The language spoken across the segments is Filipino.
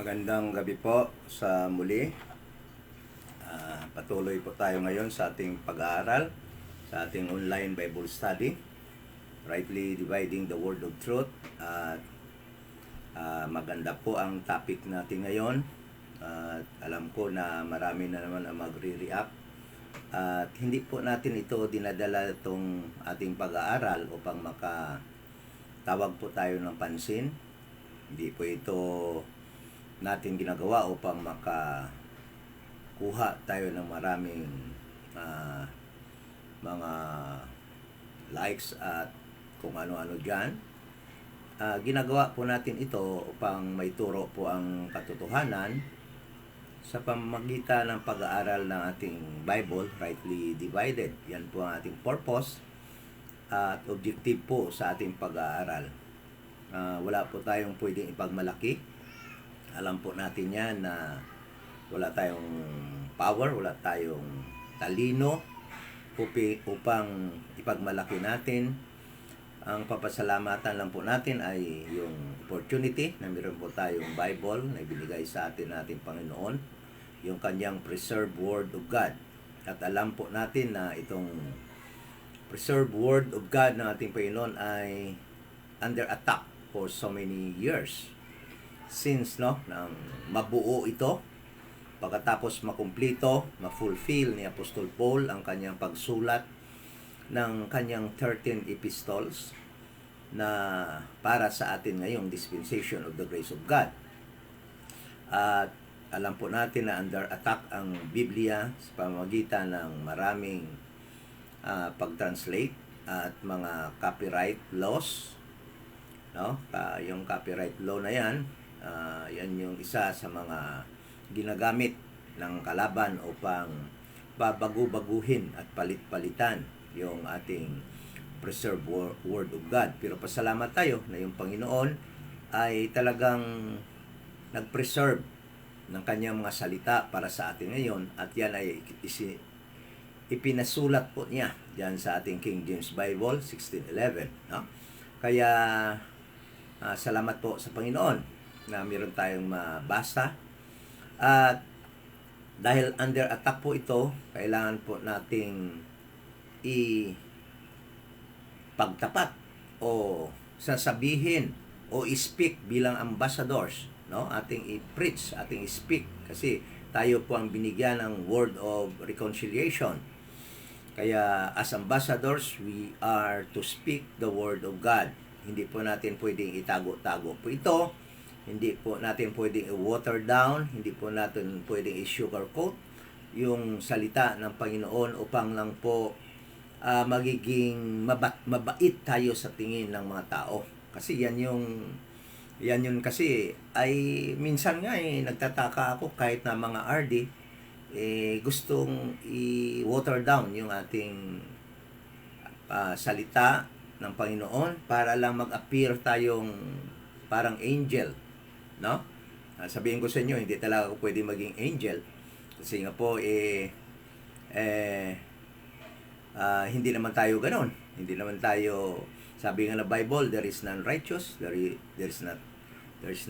Magandang gabi po sa muli. Patuloy po tayo ngayon sa ating pag-aaral, sa ating online Bible study, rightly dividing the word of truth. At maganda po ang topic natin ngayon. Alam ko na marami na naman ang magre-react. At hindi po natin ito dinadala itong ating pag-aaral upang makatawag po tayo ng pansin. Hindi po ito natin ginagawa upang makakuha tayo ng maraming mga likes at kung ano-ano dyan. Ginagawa po natin ito upang maituro po ang katotohanan sa pamamagitan ng pag-aaral ng ating Bible, rightly divided. Yan po ang ating purpose at objective po sa ating pag-aaral. Wala po tayong pwedeng ipagmalaki. Alam po natin yan na wala tayong power, wala tayong talino upang ipagmalaki natin. Ang papasalamatan lang po natin ay yung opportunity na meron po tayong Bible na ibinigay sa atin nating Panginoon, yung kanyang preserved Word of God. At alam po natin na itong preserved Word of God ng ating Panginoon ay under attack for so many years. Since nang mabuo ito, pagkatapos makumplito, ma-fulfill ni Apostol Paul ang kanyang pagsulat ng kanyang 13 epistles na para sa atin ngayong dispensation of the grace of God. At alam po natin na under attack ang Biblia sa pamamagitan ng maraming pag-translate at mga copyright laws. Yung copyright law na yan, yan yung isa sa mga ginagamit ng kalaban upang babago-baguhin at palit-palitan yung ating preserved Word of God. Pero pasalamat tayo na yung Panginoon ay talagang nag-preserve ng kanyang mga salita para sa atin ngayon, at yan ay ipinasulat po niya dyan sa ating King James Bible 1611. Kaya salamat po sa Panginoon na meron tayong mabasa. At dahil under attack po ito, kailangan po nating ipagtapat o sasabihin o i-speak bilang ambassadors, ating i-preach, ating i-speak, kasi tayo po ang binigyan ng word of reconciliation. Kaya as ambassadors, we are to speak the word of God. Hindi po natin pwedeng itago-tago po ito. Hindi po natin pwedeng i-water down. Hindi po natin pwedeng i-sugarcoat yung salita ng Panginoon upang lang po magiging mabait tayo sa tingin ng mga tao. Kasi yan yun kasi ay minsan nga nagtataka ako kahit na mga RD gustong i-water down yung ating salita ng Panginoon para lang mag-appear tayong parang angel, sabihin ko sa inyo, hindi talaga ako pwede maging angel kasi nga po hindi naman tayo ganon. Hindi naman tayo, sabi nga na Bible, there is none righteous, there is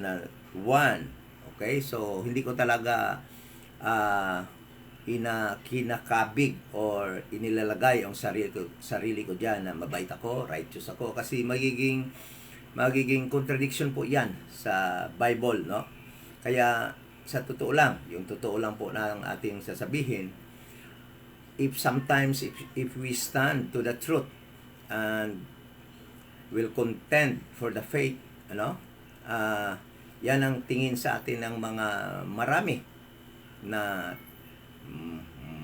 not one. Okay, so hindi ko talaga kinakabig or inilalagay ang sarili ko diyan na mabait ako, righteous ako, kasi magiging contradiction po 'yan sa Bible, Kaya sa totoo lang, yung totoo lang po na ang ating sasabihin, if we stand to the truth and will contend for the faith, yan ang tingin sa atin ng mga marami na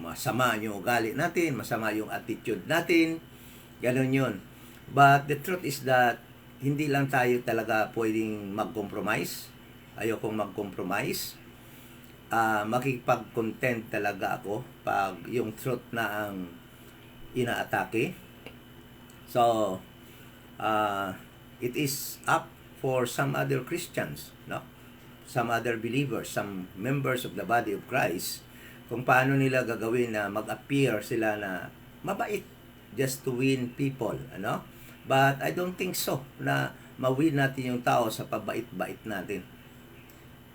masama yung ugali natin, masama yung attitude natin, ganun yun. But the truth is that hindi lang tayo talaga pwedeng mag-compromise. Ayokong mag-compromise. Makipag-content talaga ako pag yung truth na ang inaatake. So, it is up for some other Christians, some other believers, some members of the body of Christ, kung paano nila gagawin na mag-appear sila na mabait just to win people, But I don't think so na ma-win natin yung tao sa pabait-bait natin.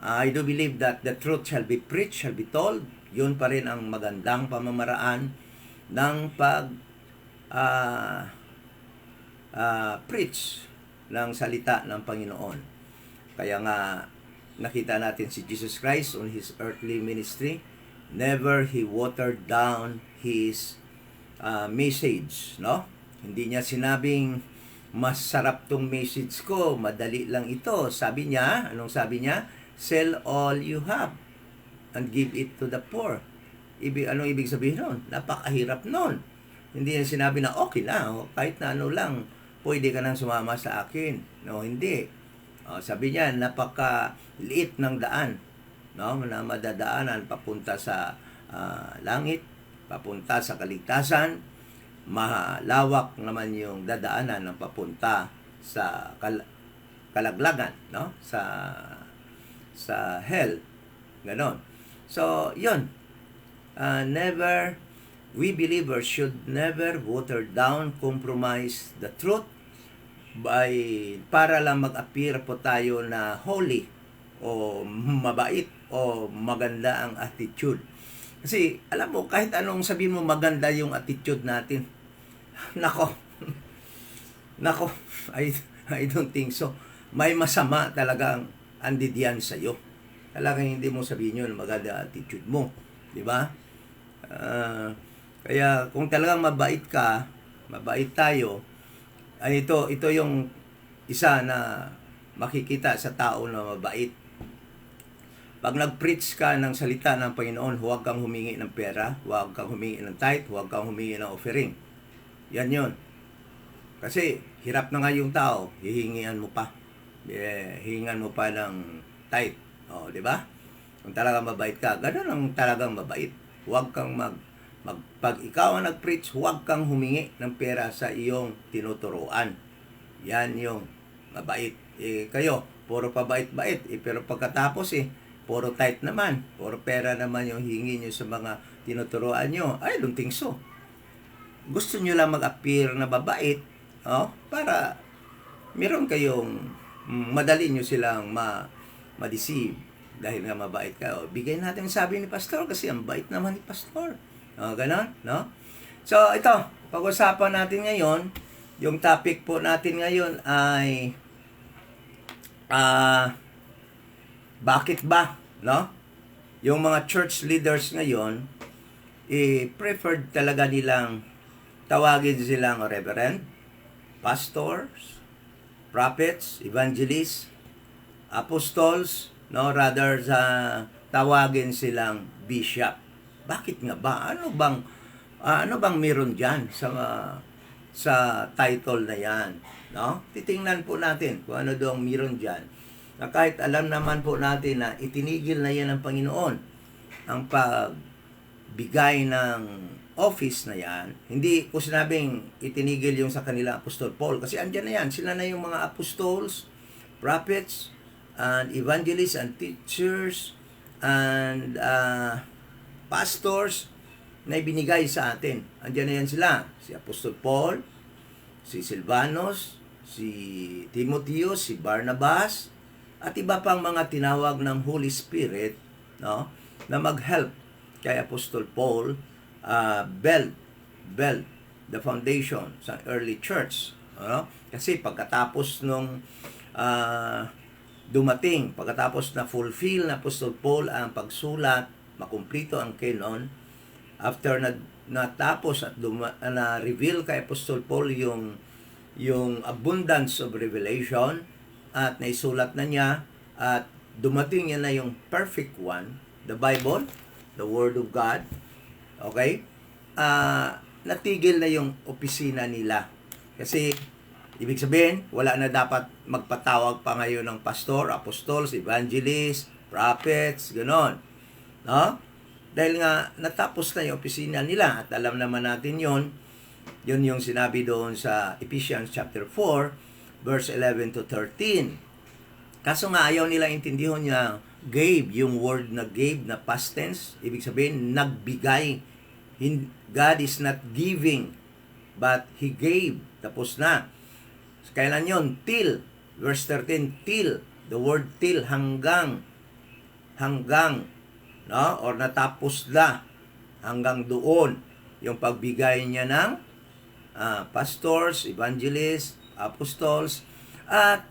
I do believe that the truth shall be preached, shall be told. Yun pa rin ang magandang pamamaraan ng ah, preach ng salita ng Panginoon. Kaya nga, nakita natin si Jesus Christ on His earthly ministry. Never He watered down His message, no? Hindi niya sinabing, mas sarap tong message ko, madali lang ito. Sabi niya, anong sabi niya? Sell all you have and give it to the poor. Anong ibig sabihin nun? Napakahirap nun. Hindi niya sinabi na okay lang, kahit na ano lang, pwede ka nang sumama sa akin. No, hindi. Sabi niya, napakaliit ng daan, no, na madadaanan papunta sa langit, papunta sa kaligtasan. Malawak naman yung dadaanan ng papunta sa kalaglagan, no, sa hell. Ganon. So, yun. We believers should never water down, compromise the truth para lang mag-appear po tayo na holy o mabait o maganda ang attitude. Kasi, alam mo, kahit anong sabihin mo maganda yung attitude natin, nako, I don't think so. May masama talagang andidiyan sa'yo. Talagang hindi mo sabihin yun, maganda attitude mo. Di ba? Kaya kung talagang mabait ka, mabait tayo, ito yung isa na makikita sa tao na mabait. Pag nag-preach ka ng salita ng Panginoon, huwag kang humingi ng pera, huwag kang humingi ng tithe, huwag kang humingi ng offering. Yan yun. Kasi hirap na nga yung tao, hihingian mo pa. Hihingan mo pa ng tithe. Di ba? Kung talagang mabait ka, gano'n ang talagang mabait. Huwag kang pag ikaw ang nag-preach, huwag kang humingi ng pera sa iyong tinuturuan. Yan yung mabait. Kayo, puro pabait-bait. Pero pagkatapos puro tithe naman. Puro pera naman yung hingi nyo sa mga tinuturuan nyo. I don't think so. Gusto nyo lang mag-appear na mabait, para meron kayong madali nyo silang ma-deceive. Dahil nga mabait ka. Bigay natin sabi ni Pastor kasi ang bait naman ni Pastor. Ganon, no? So, ito, pag-usapan natin ngayon, yung topic po natin ngayon ay bakit ba, no? Yung mga church leaders ngayon, preferred talaga nilang tawagin silang reverend, pastors, prophets, evangelists, apostles, no, rather sa tawagin silang bishop. Bakit nga ba? Ano bang meron diyan sa title na 'yan, no? Titingnan po natin kung ano daw ang meron diyan. Na kahit alam naman po natin na itinigil na 'yan ng Panginoon ang pagbigay ng office na 'yan. Hindi ko sinabing itinigil yung sa kanila Apostol Paul kasi andyan na 'yan. Sila na yung mga apostles, prophets, and evangelists and teachers and pastors na ibinigay sa atin. Andiyan na yan sila. Si Apostol Paul, si Silvanus, si Timoteo, si Barnabas, at iba pang mga tinawag ng Holy Spirit, no, na mag-help kay Apostol Paul build the foundation sa early church. No? Kasi pagkatapos nung pagkatapos na fulfill na Apostol Paul ang pagsulat, makumplito ang canon, after natapos at na-reveal kay Apostol Paul yung abundance of revelation at naisulat na niya at dumating niya na yung perfect one, the Bible, the Word of God, okay? Natigil na yung opisina nila. Kasi ibig sabihin, wala na dapat magpatawag pa ngayon ng pastor, apostles, evangelists, prophets, gano'n. No? Dahil nga natapos na yung opisina nila at alam naman natin yun yung sinabi doon sa Ephesians chapter 4 verse 11 to 13. Kaso nga ayaw nila intindihan niya gave, yung word na gave na past tense, ibig sabihin nagbigay. God is not giving but He gave. Tapos na. Kailan yun? Till. Verse 13, till. The word till, hanggang. hanggang, no, or natapos na hanggang doon yung pagbigay niya ng pastors, evangelists, apostles, at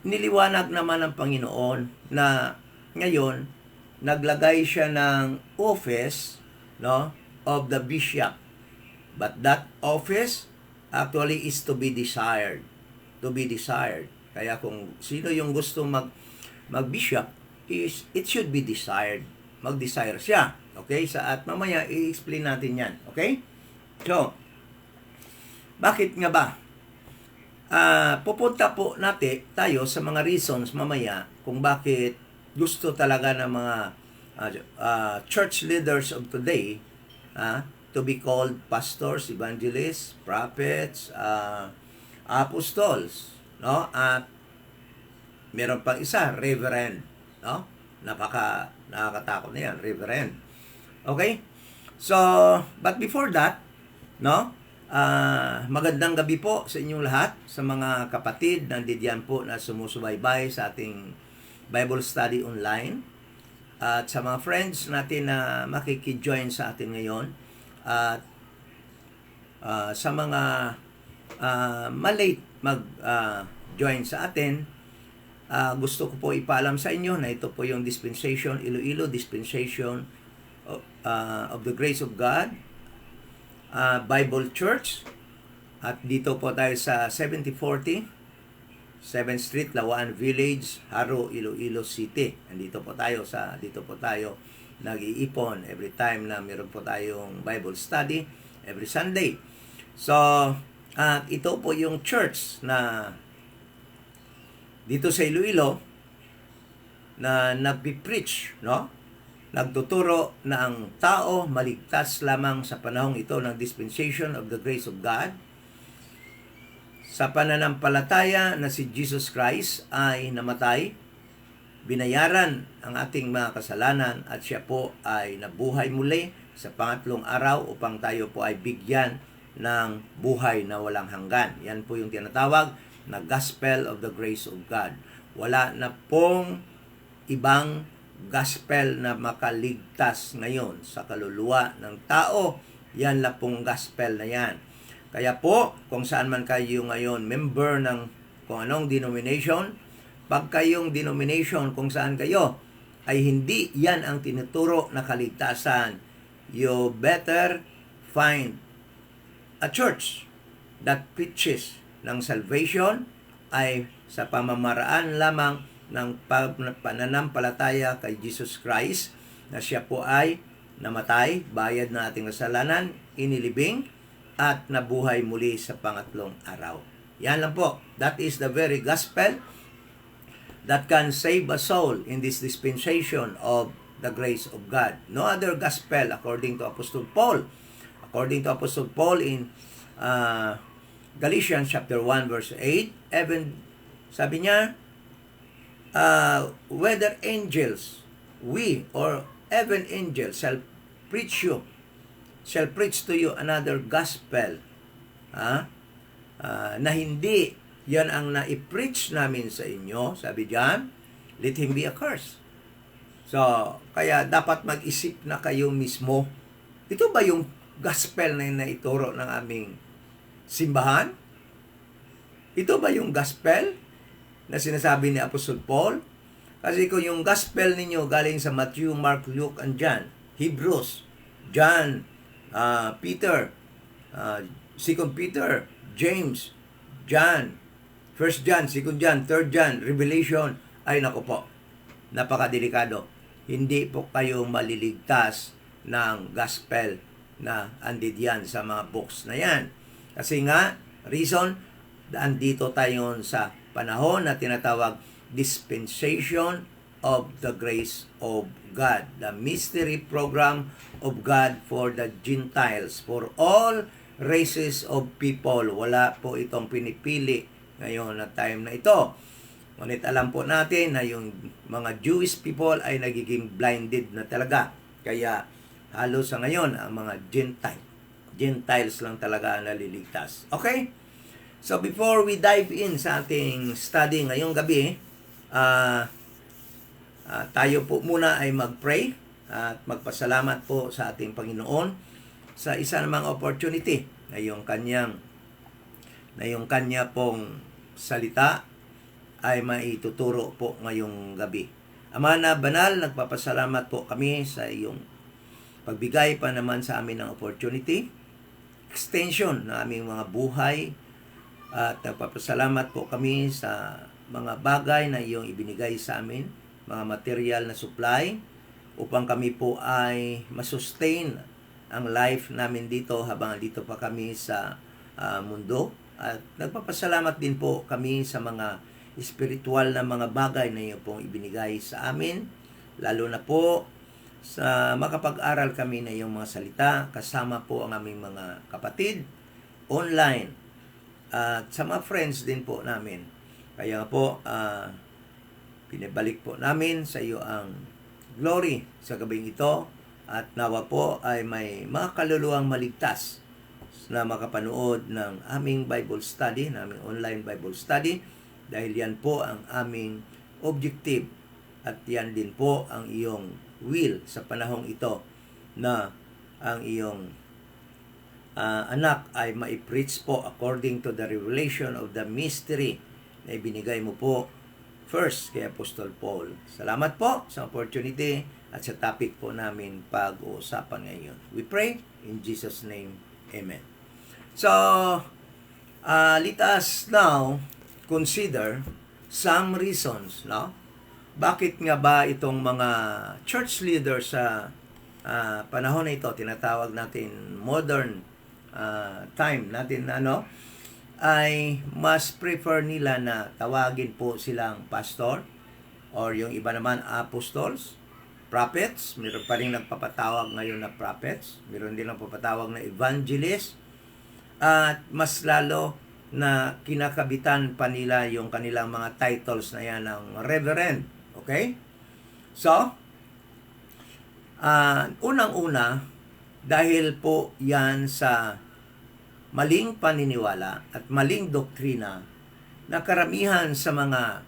niliwanag naman ng Panginoon na ngayon naglagay siya ng office, no, of the bishop. But that office actually is to be desired. To be desired. Kaya kung sino yung gusto mag-bishop, it should be desired. Mag-desire siya. Okay? At mamaya i-explain natin yan. Okay? So, bakit nga ba? Pupunta po tayo sa mga reasons mamaya kung bakit gusto talaga ng mga church leaders of today to be called pastors, evangelists, prophets, apostles, no? At meron pang isa, reverend, no? Nakakatakot na yan, reverend. Okay? So, but before that, no? Magandang gabi po sa inyong lahat, sa mga kapatid nandiyan po na sumusubaybay sa ating Bible study online, at sa mga friends natin na makikijoin sa atin ngayon, at sa mga malate mag-join sa atin, gusto ko po ipaalam sa inyo na ito po yung dispensation, Iloilo Dispensation of the Grace of God Bible Church, at dito po tayo sa 7040 7th Street, Lawaan Village, Haro, Iloilo City. Dito po tayo nag-iipon every time na meron po tayong Bible study every Sunday. So, ito po yung church na dito sa Iloilo na nagpi-preach, no? Nagtuturo na ang tao maligtas lamang sa panahong ito ng dispensation of the grace of God. Sa pananampalataya na si Jesus Christ ay namatay, binayaran ang ating mga kasalanan, at siya po ay nabuhay muli sa pangatlong araw upang tayo po ay bigyan ng buhay na walang hanggan. Yan po yung tinatawag na Gospel of the Grace of God. Wala na pong ibang gospel na makaligtas ngayon sa kaluluwa ng tao. Yan lang pong gospel na yan. Kaya po, kung saan man kayo ngayon member ng kung anong denomination, pag kayong denomination kung saan kayo ay hindi yan ang tinuturo na kaligtasan, you better find a church that preaches ng salvation ay sa pamamaraan lamang ng pananampalataya kay Jesus Christ, na siya po ay namatay, bayad na ating kasalanan, inilibing, at nabuhay muli sa pangatlong araw. Yan lang po. That is the very gospel that can save a soul in this dispensation of the grace of God. No other gospel according to Apostle Paul. According to Apostle Paul in Galatians chapter 1 verse 8, even sabi niya, whether angels, we or even angels shall preach to you another gospel, na hindi yan ang na-preach namin sa inyo, sabi diyan, let him be accursed. So, kaya dapat mag-isip na kayo mismo, ito ba yung gospel na naituro ng aming simbahan? Ito ba yung gospel na sinasabi ni Apostle Paul? Kasi kung yung gospel ninyo galing sa Matthew, Mark, Luke, and John, Hebrews, John, Peter, 2 Peter, James, John, 1 John, 2 John, 3 John, Revelation, ay naku po, napakadelikado. Hindi po kayo maliligtas ng gospel na andidyan sa mga books na yan. Kasi nga, reason, andito tayo sa panahon na tinatawag dispensation of the grace of God, the mystery program of God for the Gentiles, for all races of people. Wala po itong pinipili ngayon na time na ito. Ngunit alam po natin na yung mga Jewish people ay nagiging blinded na talaga. Kaya halos sa ngayon ang mga Gentiles lang talaga ang naliligtas. Okay? So before we dive in sa ating study ngayong gabi, Tayo po muna ay mag-pray at magpasalamat po sa ating Panginoon sa isa namang opportunity na yung kanya pong salita ay maituturo po ngayong gabi. Ama na banal, nagpapasalamat po kami sa iyong pagbigay pa naman sa amin ng opportunity, extension ng aming mga buhay, at nagpapasalamat po kami sa mga bagay na iyong ibinigay sa amin, mga material na supply, upang kami po ay masustain ang life namin dito habang dito pa kami sa mundo. At nagpapasalamat din po kami sa mga espiritual na mga bagay na iyong pong ibinigay sa amin, lalo na po sa makapag-aral kami na iyong mga salita, kasama po ang aming mga kapatid online at sa mga friends din po namin. Kaya po, pinabalik po namin sa iyo ang glory sa gabing ito, at nawa po ay may mga kaluluwang maligtas na makapanood ng aming Bible study, ng aming online Bible study, dahil yan po ang aming objective at yan din po ang iyong will sa panahong ito, na ang iyong anak ay maipreach po according to the revelation of the mystery na ibinigay mo po first kay Apostol Paul. Salamat po sa opportunity at sa topic po namin pag-uusapan ngayon. We pray in Jesus' name. Amen. So, let us now consider some reasons, no? Bakit nga ba itong mga church leaders sa panahon na ito, tinatawag natin modern time natin, ay mas prefer nila na tawagin po silang pastor, or yung iba naman apostles, prophets. Meron pa rin nagpapatawag ngayon na prophets, meron din nagpapatawag na evangelist, at mas lalo na kinakabitan pa nila yung kanilang mga titles na yan ng reverend. Okay? So, unang-una, dahil po yan sa maling paniniwala at maling doktrina na karamihan sa mga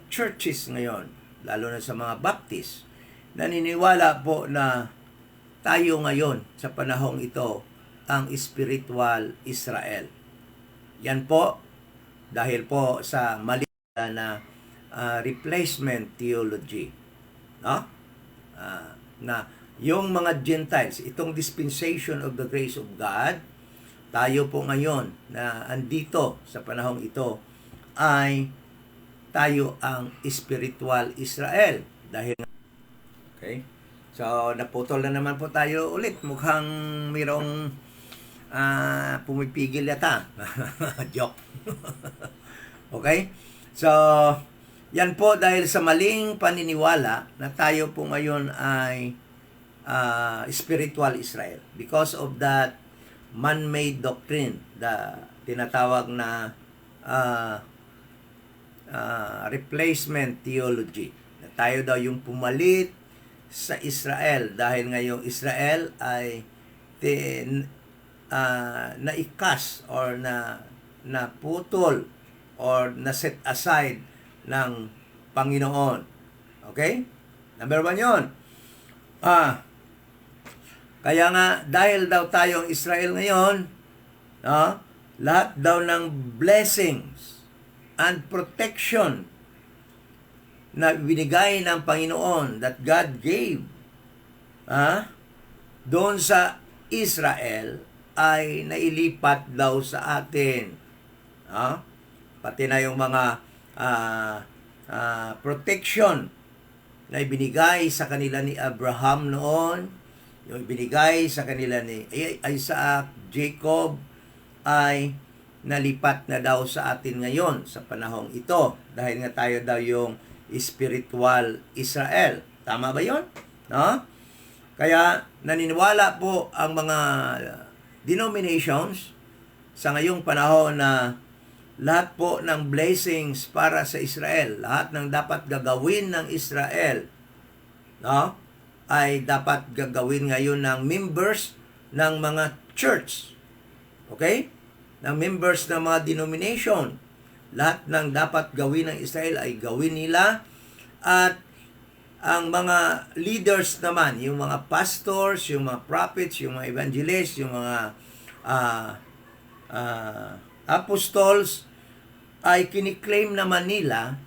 churches ngayon, lalo na sa mga Baptist, naniniwala po na tayo ngayon sa panahong ito ang spiritual Israel. Yan po dahil po sa mali na replacement theology, no? Na yung mga Gentiles, itong dispensation of the grace of God, tayo po ngayon na andito sa panahong ito ay tayo ang spiritual Israel. Dahil okay, so naputol na naman po tayo ulit. Mukhang mayroong pumipigil yata. Joke. Okay? So, yan po dahil sa maling paniniwala na tayo po ngayon ay spiritual Israel. Because of that man-made doctrine, the tinatawag na replacement theology. Na tayo daw yung pumalit sa Israel dahil ngayong Israel ay naikas or naputol or na-set aside ng Panginoon. Okay? Number 1 yun. Kaya nga, dahil daw tayong Israel ngayon, lahat daw ng blessings and protection na binigay ng Panginoon that God gave doon sa Israel ay nailipat daw sa atin. Pati na yung mga protection na ibinigay sa kanila ni Abraham noon, yung ibinigay sa kanila ni Isaac, Jacob, ay nalipat na daw sa atin ngayon sa panahong ito. Dahil nga tayo daw yung spiritual Israel. Tama ba yun? No? Kaya naniniwala po ang mga denominations sa ngayong panahon na lahat po ng blessings para sa Israel, lahat ng dapat gagawin ng Israel, no, ay dapat gagawin ngayon ng members ng mga church. Okay? Ng members ng mga denomination. Lahat ng dapat gawin ng Israel ay gawin nila, At ang mga leaders naman, yung mga pastors, yung mga prophets, yung mga evangelists, yung mga apostles, ay kiniklaim naman nila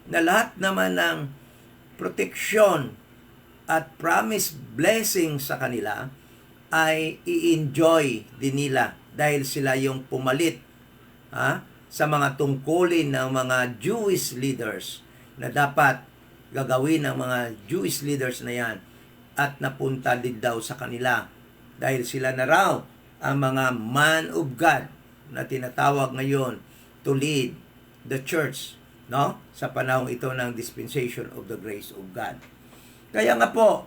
na lahat naman ng proteksyon at promise blessing sa kanila ay i-enjoy din nila dahil sila yung pumalit sa mga tungkulin ng mga Jewish leaders na dapat gagawin ng mga Jewish leaders na yan at napunta din daw sa kanila dahil sila na raw ang mga man of God na tinatawag ngayon to lead the church, no? Sa panahong ito ng dispensation of the grace of God. Kaya nga po,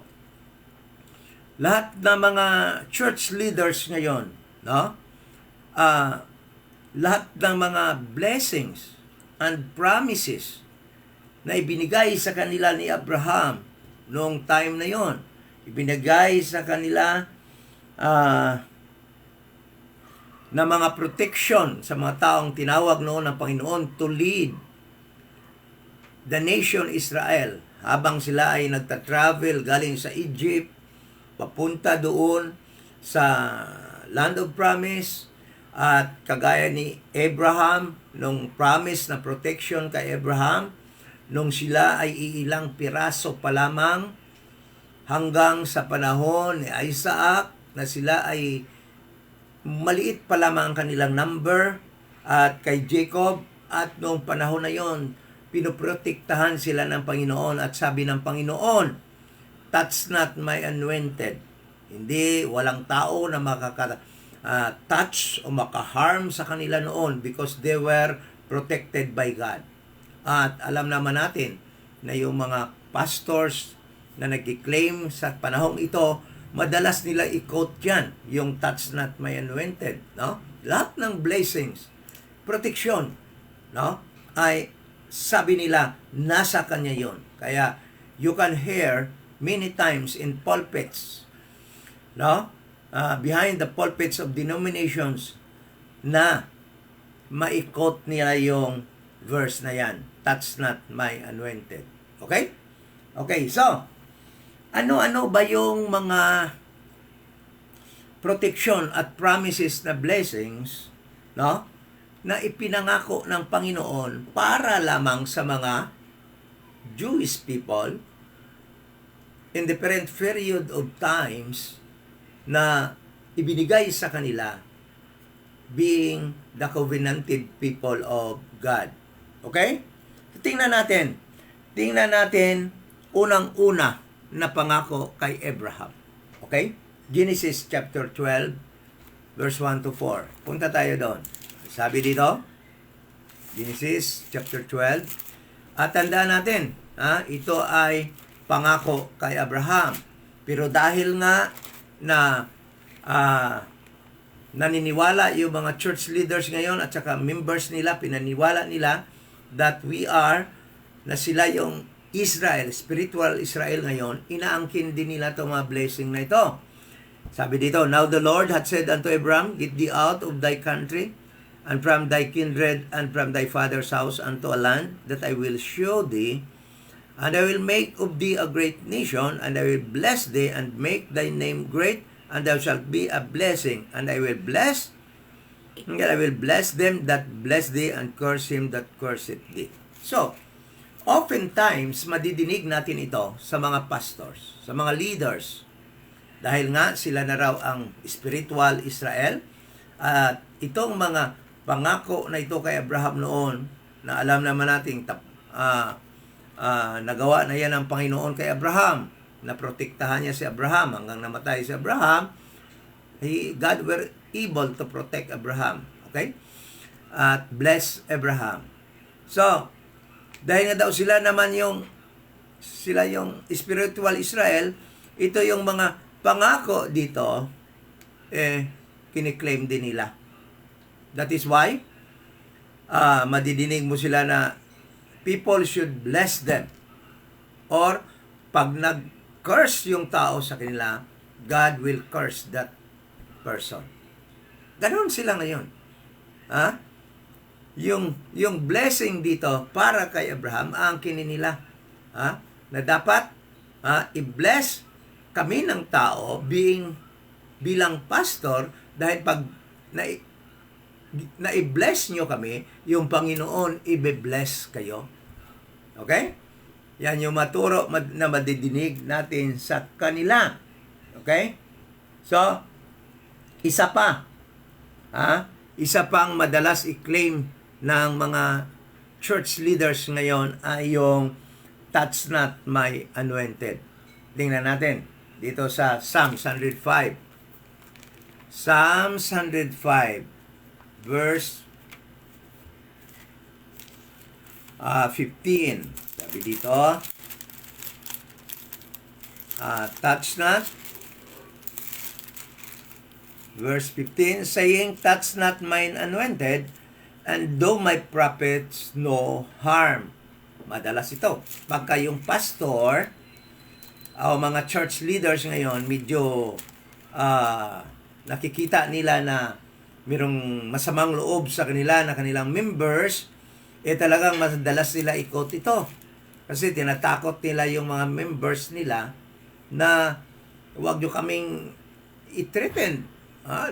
lahat ng mga church leaders ngayon, no? Lahat ng mga blessings and promises na ibinigay sa kanila ni Abraham noong time na yon, ibinigay sa kanila na mga protection sa mga taong tinawag noon ng Panginoon to lead the nation Israel habang sila ay nagta-travel galing sa Egypt papunta doon sa Land of Promise. At kagaya ni Abraham, nung promise na protection kay Abraham, nung sila ay iilang piraso pa lamang hanggang sa panahon ni Isaac na sila ay maliit pa lamang ang kanilang number, at kay Jacob, at noong panahon na yon pinoprotektahan sila ng Panginoon at sabi ng Panginoon, touch not my anointed. Hindi, walang tao na touch o makaharm sa kanila noon because they were protected by God. At alam naman natin na yung mga pastors na nag-claim sa panahong ito, madalas nila i-quote yan, yung touch not my anointed, no? Lahat ng blessings, protection, no? Ay sabi nila, nasa kanya yon. Kaya you can hear many times in pulpits, no? Behind the pulpits of denominations na ma-quote nila yung verse na yan, touch not my anointed. Okay? Okay, so ano-ano ba yung mga protection at promises na blessings, no, na ipinangako ng Panginoon para lamang sa mga Jewish people in different period of times na ibinigay sa kanila being the covenanted people of God. Okay? Tingnan natin unang-una na pangako kay Abraham. Okay? Genesis chapter 12 verse 1 to 4. Punta tayo doon. Sabi dito, Genesis chapter 12, at tandaan natin, ito ay pangako kay Abraham. Pero dahil nga na naniniwala yung mga church leaders ngayon at saka members nila, pinaniwala nila that na sila yung Israel, spiritual Israel ngayon, inaangkin din nila itong mga blessing na ito. Sabi dito, now the Lord had said unto Abraham, get thee out of thy country, and from thy kindred, and from thy father's house, unto a land that I will show thee, and I will make of thee a great nation, and I will bless thee, and make thy name great, and thou shalt be a blessing, and I will bless them that bless thee, and curse him that curseth thee. So, oftentimes, madidinig natin ito sa mga pastors, sa mga leaders, dahil nga sila na raw ang spiritual Israel, at itong mga pangako na ito kay Abraham noon, na alam naman natin, nagawa na yan ng Panginoon kay Abraham, na protektahan niya si Abraham hanggang namatay si Abraham. God were able to protect Abraham. Okay? At bless Abraham. So, dahil nga daw sila yung spiritual Israel, ito yung mga pangako dito, kiniklaim din nila. That is why, madidinig mo sila na people should bless them. Or, pag nag-curse yung tao sa kanila, God will curse that person. Ganon sila ngayon. Yung blessing dito para kay Abraham, aangkinin nila. na dapat i-bless kami ng tao bilang pastor dahil pag na-i-bless nyo kami, yung Panginoon i-bless kayo. Okay? Yan yung maturo na madidinig natin sa kanila. Okay? So, isa pa. Isa pang madalas i-claim ng mga church leaders ngayon ay yung touch not my anointed. Tingnan natin dito sa Psalms 105. Psalms 105 verse 15. Sabi dito, touch not, verse 15, saying, touch not mine anointed, and do my prophets no harm. Madalas ito. Pagka yung pastor, o mga church leaders ngayon, medyo nakikita nila na mayroong masamang loob sa kanila na kanilang members, talagang madalas sila ikot ito. Kasi tinatakot nila yung mga members nila na huwag nyo kaming i-threaten.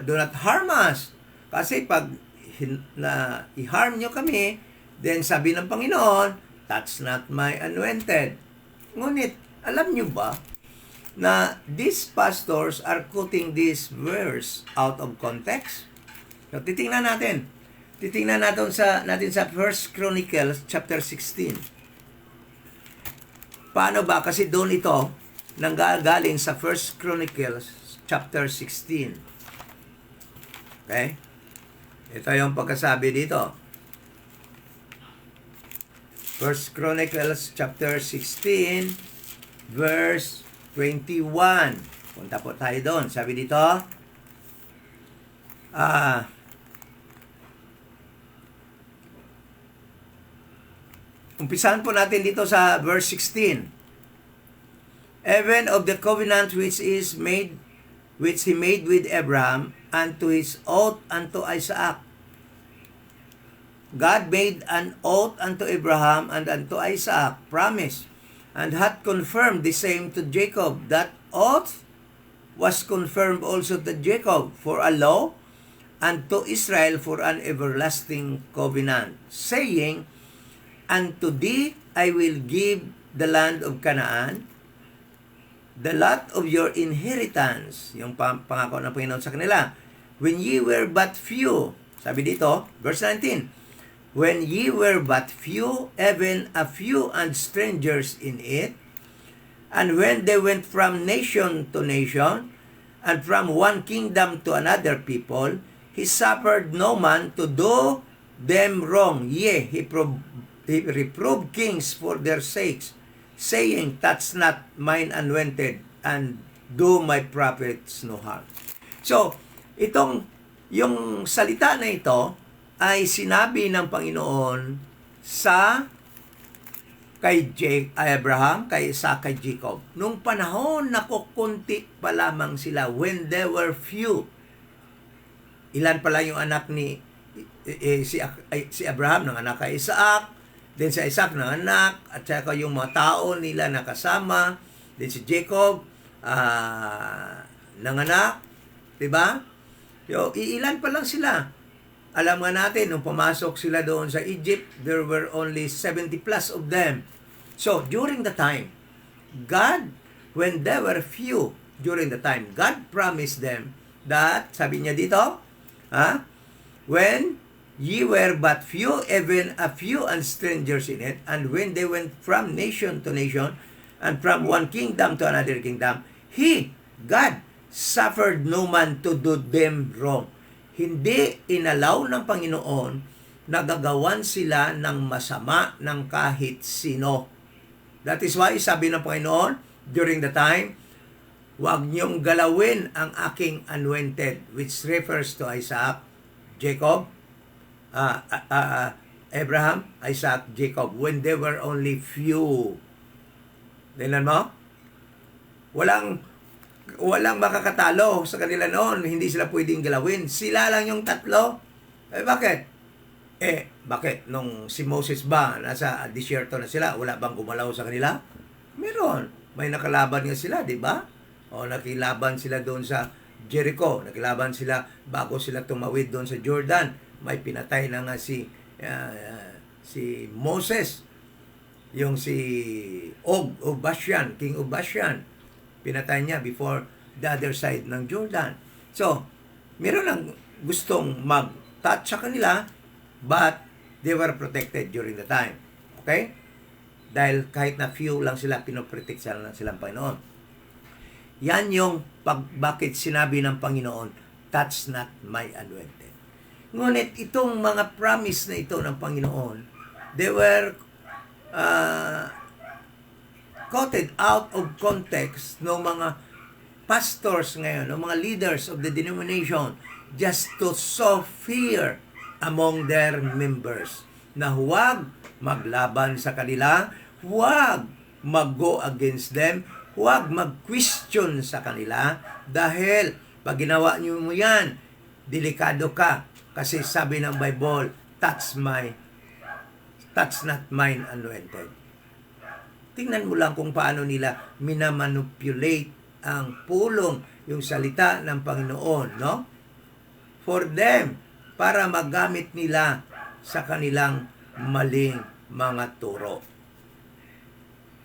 Do not harm us. Kasi pag i-harm nyo kami, then sabi ng Panginoon, touch not my anointed. Ngunit, alam nyo ba na these pastors are quoting this verse out of context? So, titingnan natin. Titingnan natin sa 1 Chronicles chapter 16. Paano ba? Kasi doon ito nanggagaling sa 1 Chronicles chapter 16. Okay? Ito yung pagkasabi dito. 1 Chronicles chapter 16 verse 21. Punta po tayo doon. Sabi dito, umpisahan po natin dito sa verse 16. Even of the covenant which he made with Abraham, and to his oath unto Isaac. God made an oath unto Abraham and unto Isaac, promise, and hath confirmed the same to Jacob. That oath was confirmed also to Jacob for a law, and to Israel for an everlasting covenant, saying, unto thee I will give the land of Canaan, the lot of your inheritance, yung pangako ng Panginoon sa kanila, when ye were but few. Sabi dito, verse 19, when ye were but few, even a few and strangers in it, and when they went from nation to nation, and from one kingdom to another people, he suffered no man to do them wrong. Yea, he reproved kings for their sakes, saying, touch not mine anointed, and do my prophets no harm. So, yung salita na ito ay sinabi ng Panginoon sa kay Abraham, kay Isaac, kay Jacob. Nung panahon na kukunti pa lamang sila, when they were few. Ilan pala yung anak ni si Abraham ng anak kay Isaac, then si Isaac ng anak, at saka yung mga tao nila nakasama, then si Jacob ng anak, diba? So, iilan pa lang sila. Alam nga natin, nung pumasok sila doon sa Egypt, there were only 70 plus of them. So, during the time, God, when they were few, during the time, God promised them that, sabi niya dito, when ye were but few, even a few and strangers in it, and when they went from nation to nation, and from one kingdom to another kingdom, He, God, suffered no man to do them wrong. Hindi inalaw ng Panginoon na gagawan sila ng masama ng kahit sino. That is why, sabi ng Panginoon, during the time, huwag niyong galawin ang aking anointed, which refers to Isaac, Jacob, Abraham, Isaac, Jacob, when they were only few. Tingnan mo? Walang makakatalo sa kanila noon. Hindi sila pwedeng galawin. Sila lang yung tatlo. Bakit? Bakit? Nung si Moses ba, nasa disyerto na sila, wala bang gumalaw sa kanila? Meron. May nakalaban nga sila, di ba? O nakilaban sila doon sa Jericho. Nakilaban sila bago sila tumawid doon sa Jordan. May pinatay na nga si Moses. Yung si Og Bashan, King Og Bashan. Pinatay niya before the other side ng Jordan. So, meron ang gustong mag-touch sa kanila, but they were protected during the time. Okay? Dahil kahit na few lang sila, pinoprotect lang silang Panginoon. Yan yung bakit sinabi ng Panginoon, touch not my anointed. Ngunit itong mga promise na ito ng Panginoon, they were quoted out of context ng mga pastors ngayon, ng mga leaders of the denomination, just to sow fear among their members na huwag maglaban sa kanila, huwag mag-go against them, huwag mag-question sa kanila dahil pag ginawa niyo mo yan, delikado ka kasi sabi ng Bible, touch not mine anointed. Tingnan mo lang kung paano nila minamanipulate ang pulong, yung salita ng Panginoon, no? For them, para magamit nila sa kanilang maling mga turo.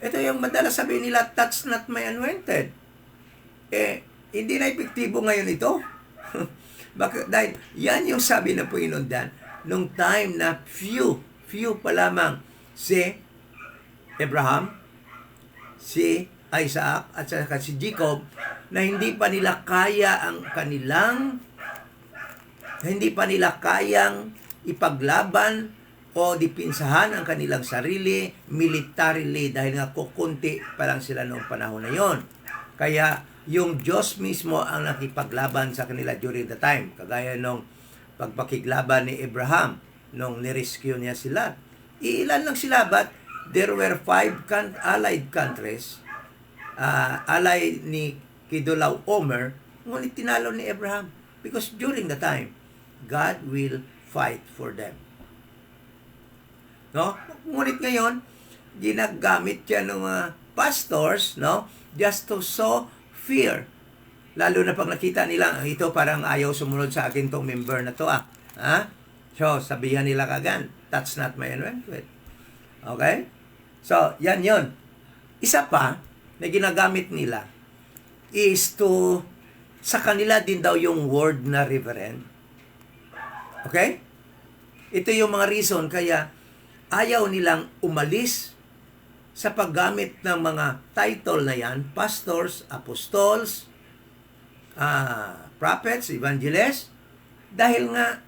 Ito yung madalas sabihin nila, touch not my anointed. Hindi na epektibo ngayon ito. Bakit? Dahil yan yung sabi ng Panginoon dan, nung time na few pa lamang si Abraham, si Isaac, at saka si Jacob, na hindi pa nila kayang ipaglaban o dipinsahan ang kanilang sarili militarily dahil nga kukunti pa lang sila noong panahon na yon. Kaya yung Diyos mismo ang nakipaglaban sa kanila during the time. Kagaya nung pagpakiglaban ni Abraham nung nirescue niya sila. Iilan lang sila, but there were 5 allied countries, ally ni Kedolaw Omer, ngunit tinalo ni Abraham. Because during the time, God will fight for them. No? Ngunit ngayon, ginagamit yan ng pastors, no? Just to sow fear. Lalo na pag nakita nila, ito parang ayaw sumunod sa akin tong member na to, Ha? So, sabihan nila kagan, touch not my anointed. Okay? So, yan yun. Isa pa na ginagamit nila is to, sa kanila din daw yung word na reverend. Okay? Ito yung mga reason kaya ayaw nilang umalis sa paggamit ng mga title na yan, pastors, apostles, prophets, evangelists, dahil nga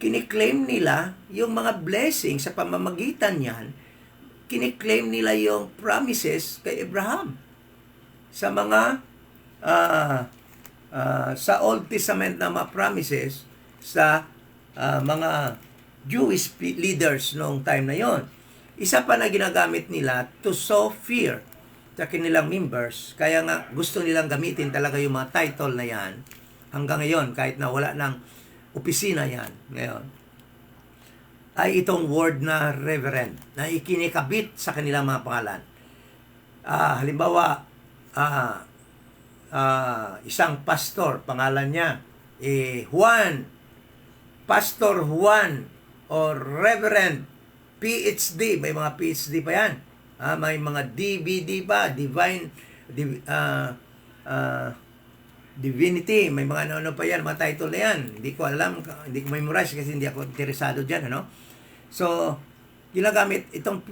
kiniklaim nila yung mga blessings sa pamamagitan niyan, kiniklaim nila yung promises kay Abraham sa mga sa Old Testament na mga promises sa mga Jewish leaders noong time na yon. Isa pa na ginagamit nila to sow fear sa kanilang members. Kaya nga gusto nilang gamitin talaga yung mga title na yan hanggang ngayon kahit na wala ng opisina yan ngayon, ay itong word na reverend na ikinikabit sa kanilang mga pangalan. Halimbawa, isang pastor, pangalan niya, Juan, Pastor Juan, or Reverend PhD, may mga PhD pa yan. May mga DVD pa, Divinity, may mga ano pa yan, mga title na yan. Hindi ko alam, hindi ko memorize kasi hindi ako interesado dyan, ano? So, ginagamit, itong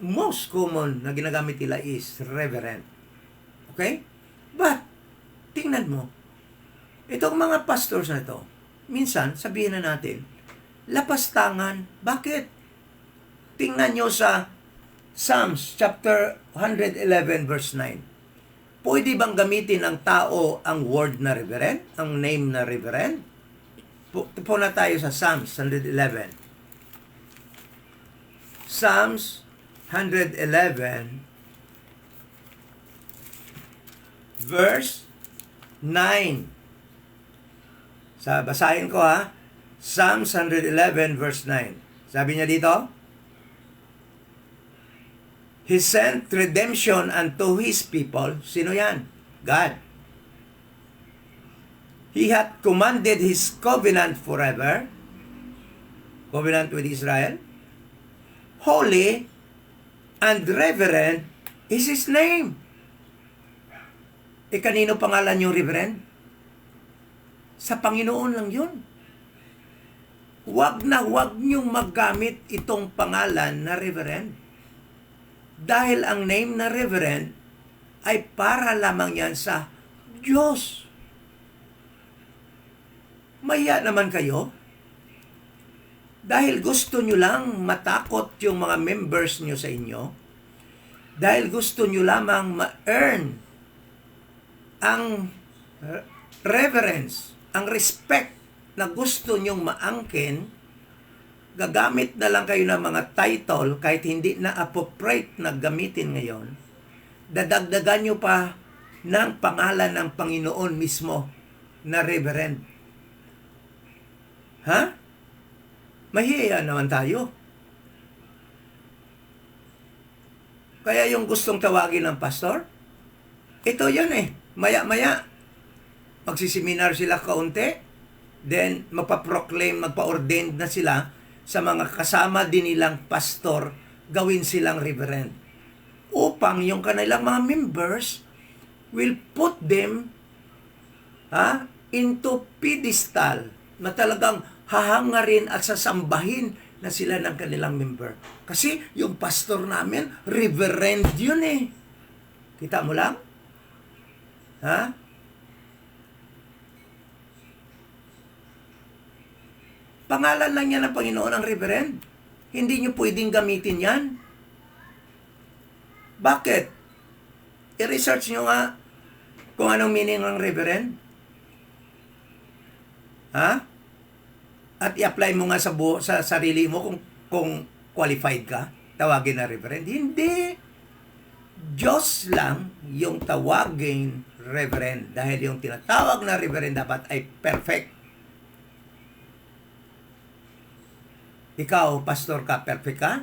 most common na ginagamit nila is reverend. Okay? But, tingnan mo, itong mga pastors na ito, minsan, sabihin na natin, lapastangan. Bakit? Tingnan nyo sa Psalms chapter 111 verse 9. Pwede bang gamitin ng tao ang word na reverend? Ang name na reverend? Po na tayo sa Psalms 111. Psalms 111 verse 9. Basahin ko Psalms 111 verse 9. Sabi niya dito, He sent redemption unto His people. Sino yan? God. He hath commanded His covenant forever. Covenant with Israel. Holy and reverend is His name. Kanino pangalan yung reverend? Sa Panginoon lang yun. Huwag niyong maggamit itong pangalan na reverend. Dahil ang name na reverend ay para lamang yan sa Diyos. Maya naman kayo. Dahil gusto nyo lang matakot yung mga members nyo sa inyo. Dahil gusto nyo lamang ma-earn ang reverence, ang respect na gusto nyong maangkin, gagamit na lang kayo ng mga title kahit hindi na appropriate na gamitin ngayon. Dadagdagan nyo pa ng pangalan ng Panginoon mismo na reverend. Ha? Mahiya naman tayo. Kaya yung gustong tawagin ng pastor, ito yan Maya-maya, magsiseminar sila kaunti, then magpa-proclaim, magpa-ordained na sila sa mga kasama din nilang pastor, gawin silang reverend. Upang yung kanilang mga members will put them into pedestal na talagang hahangarin at sasambahin na sila ng kanilang member. Kasi yung pastor namin, reverend yun Kita mo lang? Ha? Pangalan lang yan ng Panginoon ang reverend. Hindi nyo pwedeng gamitin yan. Bakit? I-research nyo nga kung anong meaning ng reverend. Ha? At i-apply mo nga sa sarili mo kung qualified ka. Tawagin na reverend. Hindi. Diyos lang yung tawagin reverend. Dahil yung tinatawag na reverend dapat ay perfect. Ikaw, pastor ka, perfect ka?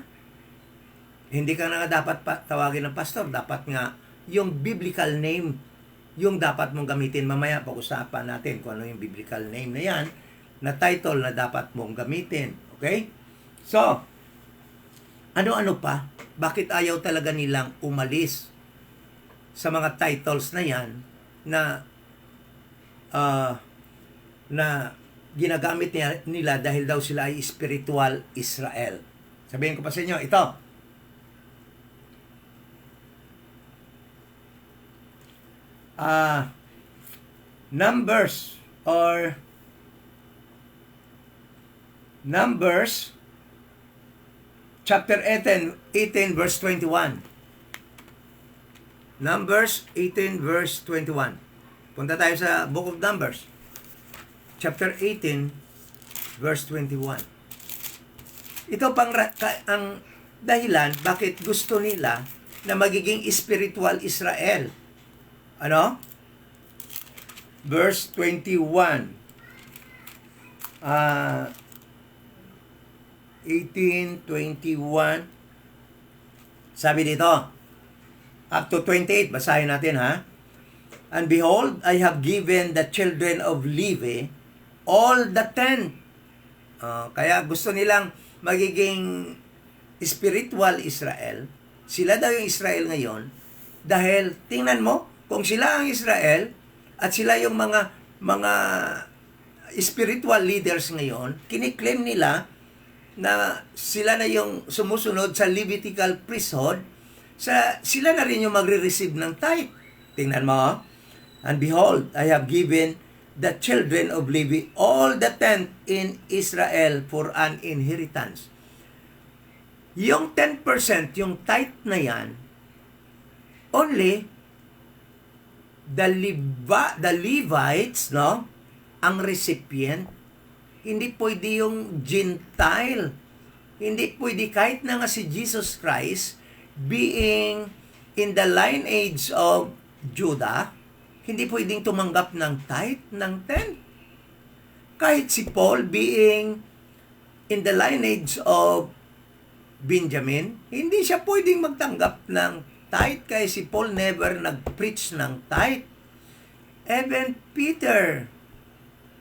Hindi ka na nga dapat tawagin ng pastor. Dapat nga yung biblical name yung dapat mong gamitin. Mamaya pag-usapan natin kung ano yung biblical name na yan, na title na dapat mong gamitin. Okay? So, ano-ano pa? Bakit ayaw talaga nilang umalis sa mga titles na yan na ginagamit nila dahil daw sila ay spiritual Israel. Sabihin ko pa sa inyo, ito. Numbers chapter 18 verse 21. Numbers 18 verse 21. Punta tayo sa Book of Numbers. Chapter 18 verse 21. Ito ang dahilan bakit gusto nila na magiging spiritual Israel. Ano? Verse 21. 18:21. Sabi dito, up to 28, basahin natin And behold, I have given the children of Levi all the 10. Kaya gusto nilang magiging spiritual Israel. Sila daw yung Israel ngayon. Dahil, tingnan mo, kung sila ang Israel, at sila yung mga spiritual leaders ngayon, kiniklaim nila na sila na yung sumusunod sa Levitical priesthood, sila na rin yung magre-receive ng tithe. Tingnan mo, And behold, I have given the children of Levi all the tenth in Israel for an inheritance. Yung 10%, yung tithe na yan, only the Levites, ang recipient. Hindi pwede yung Gentile. Hindi pwede kahit na nga si Jesus Christ being in the lineage of Judah, hindi pwedeng tumanggap ng tithe ng 10. kahit si Paul being in the lineage of Benjamin, hindi siya pwedeng magtanggap ng tithe kaya si Paul never nag-preach ng tithe. Even Peter,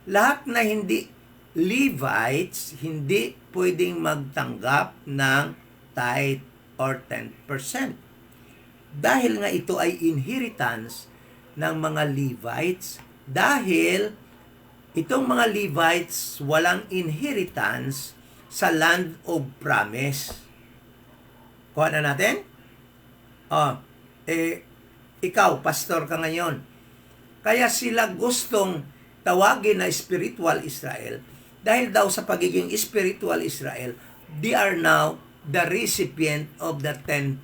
lahat na hindi Levites, hindi pwedeng magtanggap ng tithe or 10%. Dahil nga ito ay inheritance ng mga Levites, dahil itong mga Levites walang inheritance sa land of promise. Kuha na natin? Ikaw, pastor ka ngayon. Kaya sila gustong tawagin na spiritual Israel dahil daw sa pagiging spiritual Israel, they are now the recipient of the 10%.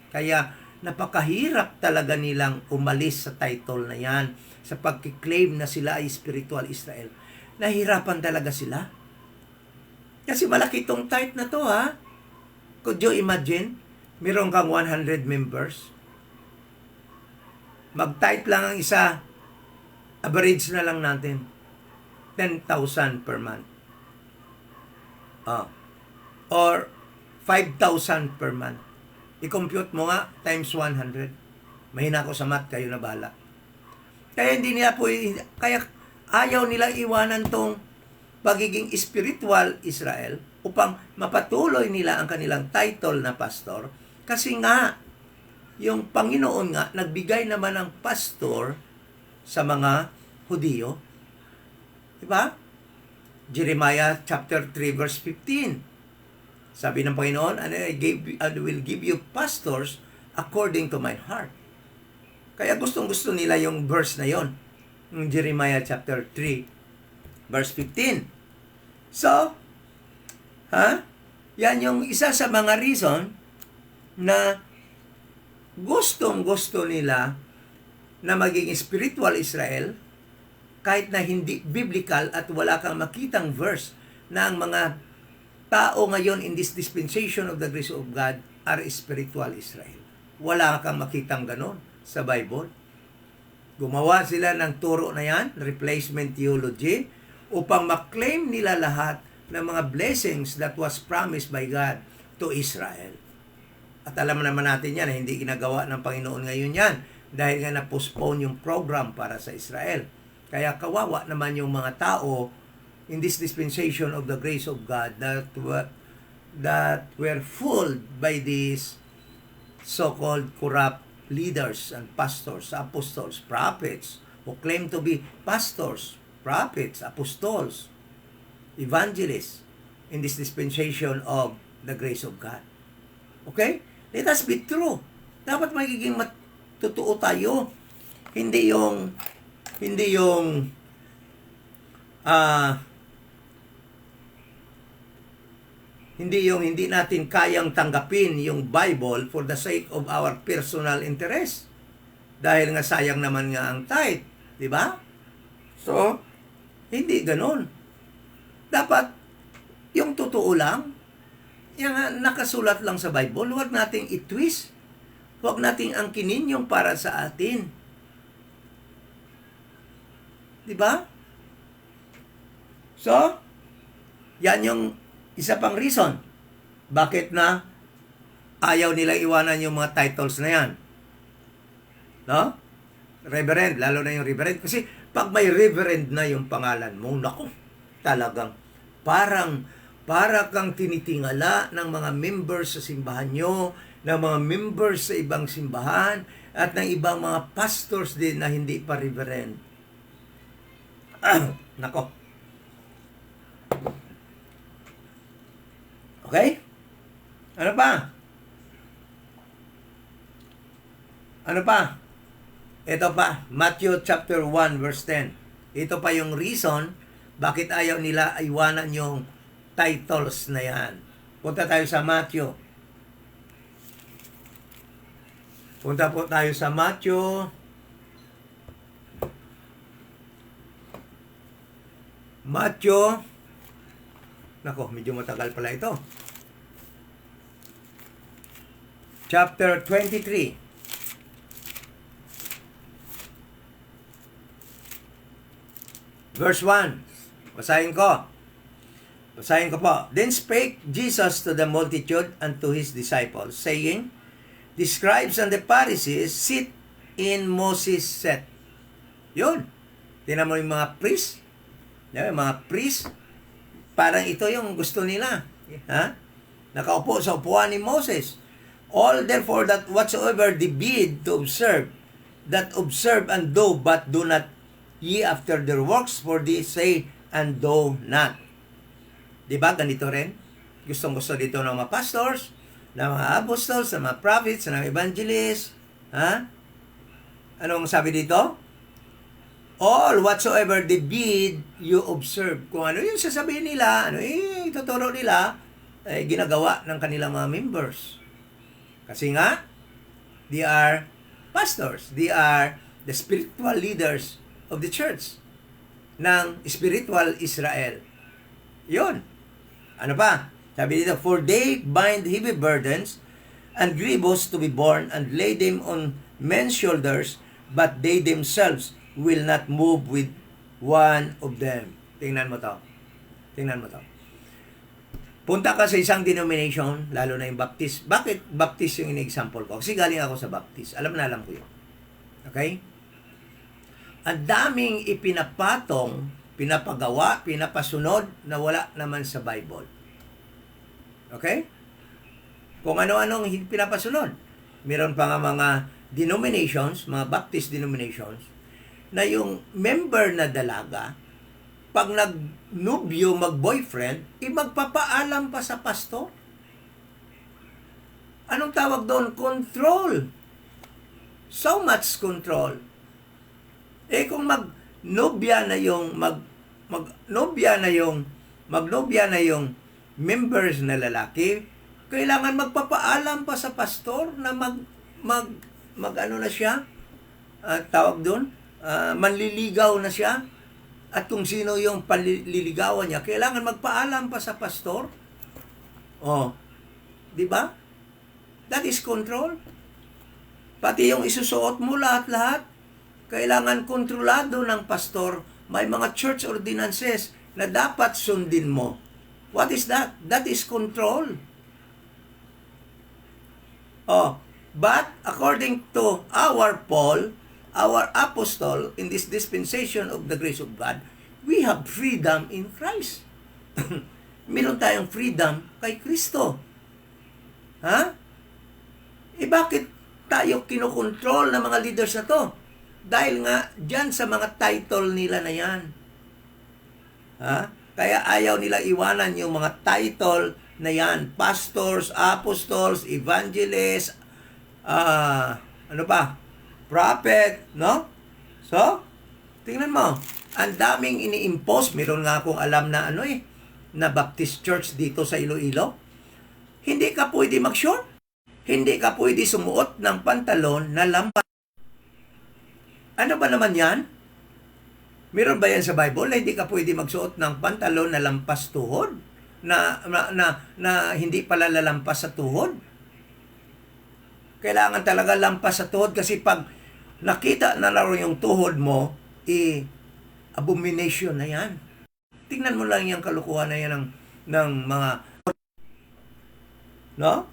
Kaya napakahirap talaga nilang umalis sa title na yan, sa pagkiklaim na sila ay spiritual Israel. Nahirapan talaga sila. Kasi malaki itong tithe na to, ha? Could you imagine? Meron kang 100 members. Mag-tithe lang ang isa. Average na lang natin. 10,000 per month. Or 5,000 per month. I-compute mo nga times 100. Mahina ako sa math, kayo na bahala. Kaya hindi nila po, kaya ayaw nila iwanan tong pagiging spiritual Israel upang mapatuloy nila ang kanilang title na pastor. Kasi nga, yung Panginoon nga, nagbigay naman ng pastor sa mga Hudiyo. Diba? Jeremiah chapter 3 verse 15. Sabi ng Panginoon, I will give you pastors according to my heart. Kaya gustong-gusto nila yung verse na yon, yung Jeremiah chapter 3 verse 15. So, yan yung isa sa mga reason na gustong-gusto nila na maging spiritual Israel kahit na hindi biblical at wala kang makitang verse na ang mga tao ngayon in this dispensation of the grace of God are spiritual Israel. Wala kang makitang ganon sa Bible. Gumawa sila ng turo na yan, replacement theology, upang maklaim nila lahat ng mga blessings that was promised by God to Israel. At alam naman natin yan, hindi ginagawa ng Panginoon ngayon yan dahil nga na-postpone yung program para sa Israel. Kaya kawawa naman yung mga tao in this dispensation of the grace of God that were fooled by these so-called corrupt leaders and pastors, apostles, prophets, who claim to be pastors, prophets, apostles, evangelists in this dispensation of the grace of God. Okay? Let us be true. Dapat magiging totoo tayo. Hindi yung hindi natin kayang tanggapin yung Bible for the sake of our personal interest. Dahil nga sayang naman nga ang tithe, di ba? So, hindi ganoon. Dapat yung totoo lang, yung nakasulat lang sa Bible, huwag nating i-twist. Huwag nating angkinin yung para sa atin. Di ba? So, yan yung isa pang reason. Bakit na ayaw nila iwanan yung mga titles na yan? No? Reverend, lalo na yung reverend. Kasi pag may reverend na yung pangalan mo, naku, talagang para kang tinitingala ng mga members sa simbahan nyo, ng mga members sa ibang simbahan, at ng ibang mga pastors din na hindi pa reverend. Nako. Okay? Ano pa? Ano pa? Ito pa, Matthew chapter 1 verse 10. Ito pa yung reason bakit ayaw nila iwanan yung titles na yan. Punta tayo sa Matthew. Punta po tayo sa Matthew. Nako, medyo matagal pala ito. Chapter 23. Verse 1. Basahin ko. Basahin ko po. Then spake Jesus to the multitude and to his disciples, saying, the scribes and the Pharisees sit in Moses' seat. Yun. Tingnan mo yung mga priest. Yung mga priest, parang ito yung gusto nila. Ha? Nakaupo sa upuan ni Moses. All therefore that whatsoever they bid to observe, that observe and do, but do not ye after their works, for they say and do not. Diba? Ganito rin. Gustong-gusto dito ng mga pastors, ng mga apostles, ng mga prophets, ng mga evangelists. Ha? Anong sabi dito? All whatsoever they bid, you observe. Kung ano yung sasabihin nila, ano yung tuturo nila, ginagawa ng kanilang mga members. Kasi nga, they are pastors. They are the spiritual leaders of the church ng spiritual Israel. Yun. Ano pa? Sabi dito, for they bind heavy burdens and grievous to be borne and lay them on men's shoulders, but they themselves will not move with one of them. Tingnan mo to. Tingnan mo to. Punta ka sa isang denomination, lalo na yung Baptist. Bakit Baptist yung in-example ko? Kasi galing ako sa Baptist. Alam ko yun. Okay? Ang daming ipinapatong, pinapagawa, pinapasunod na wala naman sa Bible. Okay? Kung ano-anong pinapasunod. Meron pa nga mga denominations, mga Baptist denominations, na yung member na dalaga, pag nag-nubyo, mag-boyfriend, magpapaalam pa sa pastor. Anong tawag doon? Control. So much control. Kung magnobya na yung magnobya na yung members na lalaki, kailangan magpapaalam pa sa pastor na ano na siya, tawag doon, manliligaw na siya. At kung sino yung panliligawan niya, kailangan magpaalam pa sa pastor. Oh, di ba? That is control. Pati yung isusuot mo lahat-lahat, kailangan kontrolado ng pastor. May mga church ordinances na dapat sundin mo. What is that? That is control. Oh, but according to our Paul, our apostle, in this dispensation of the grace of God, we have freedom in Christ. Meron tayong freedom kay Kristo. Ha? Bakit tayo kinokontrol ng mga leaders na to? Dahil nga, dyan sa mga title nila na yan. Ha? Kaya ayaw nila iwanan yung mga title na yan. Pastors, apostles, evangelists, ano pa? Prophet, no? So, tingnan mo. Ang daming ini-impose. Meron nga akong alam na na Baptist Church dito sa Iloilo. Hindi ka pwede mag-short. Hindi ka pwede sumuot ng pantalon na lampas. Ano ba naman yan? Meron ba yan sa Bible na hindi ka pwede magsuot ng pantalon na lampas tuhod? Na hindi pala lalampas sa tuhod? Kailangan talaga lampas sa tuhod kasi pag nakita na laro yung tuhod mo, abomination na yan. Tingnan mo lang yung kalukuhan na yan ng mga, no?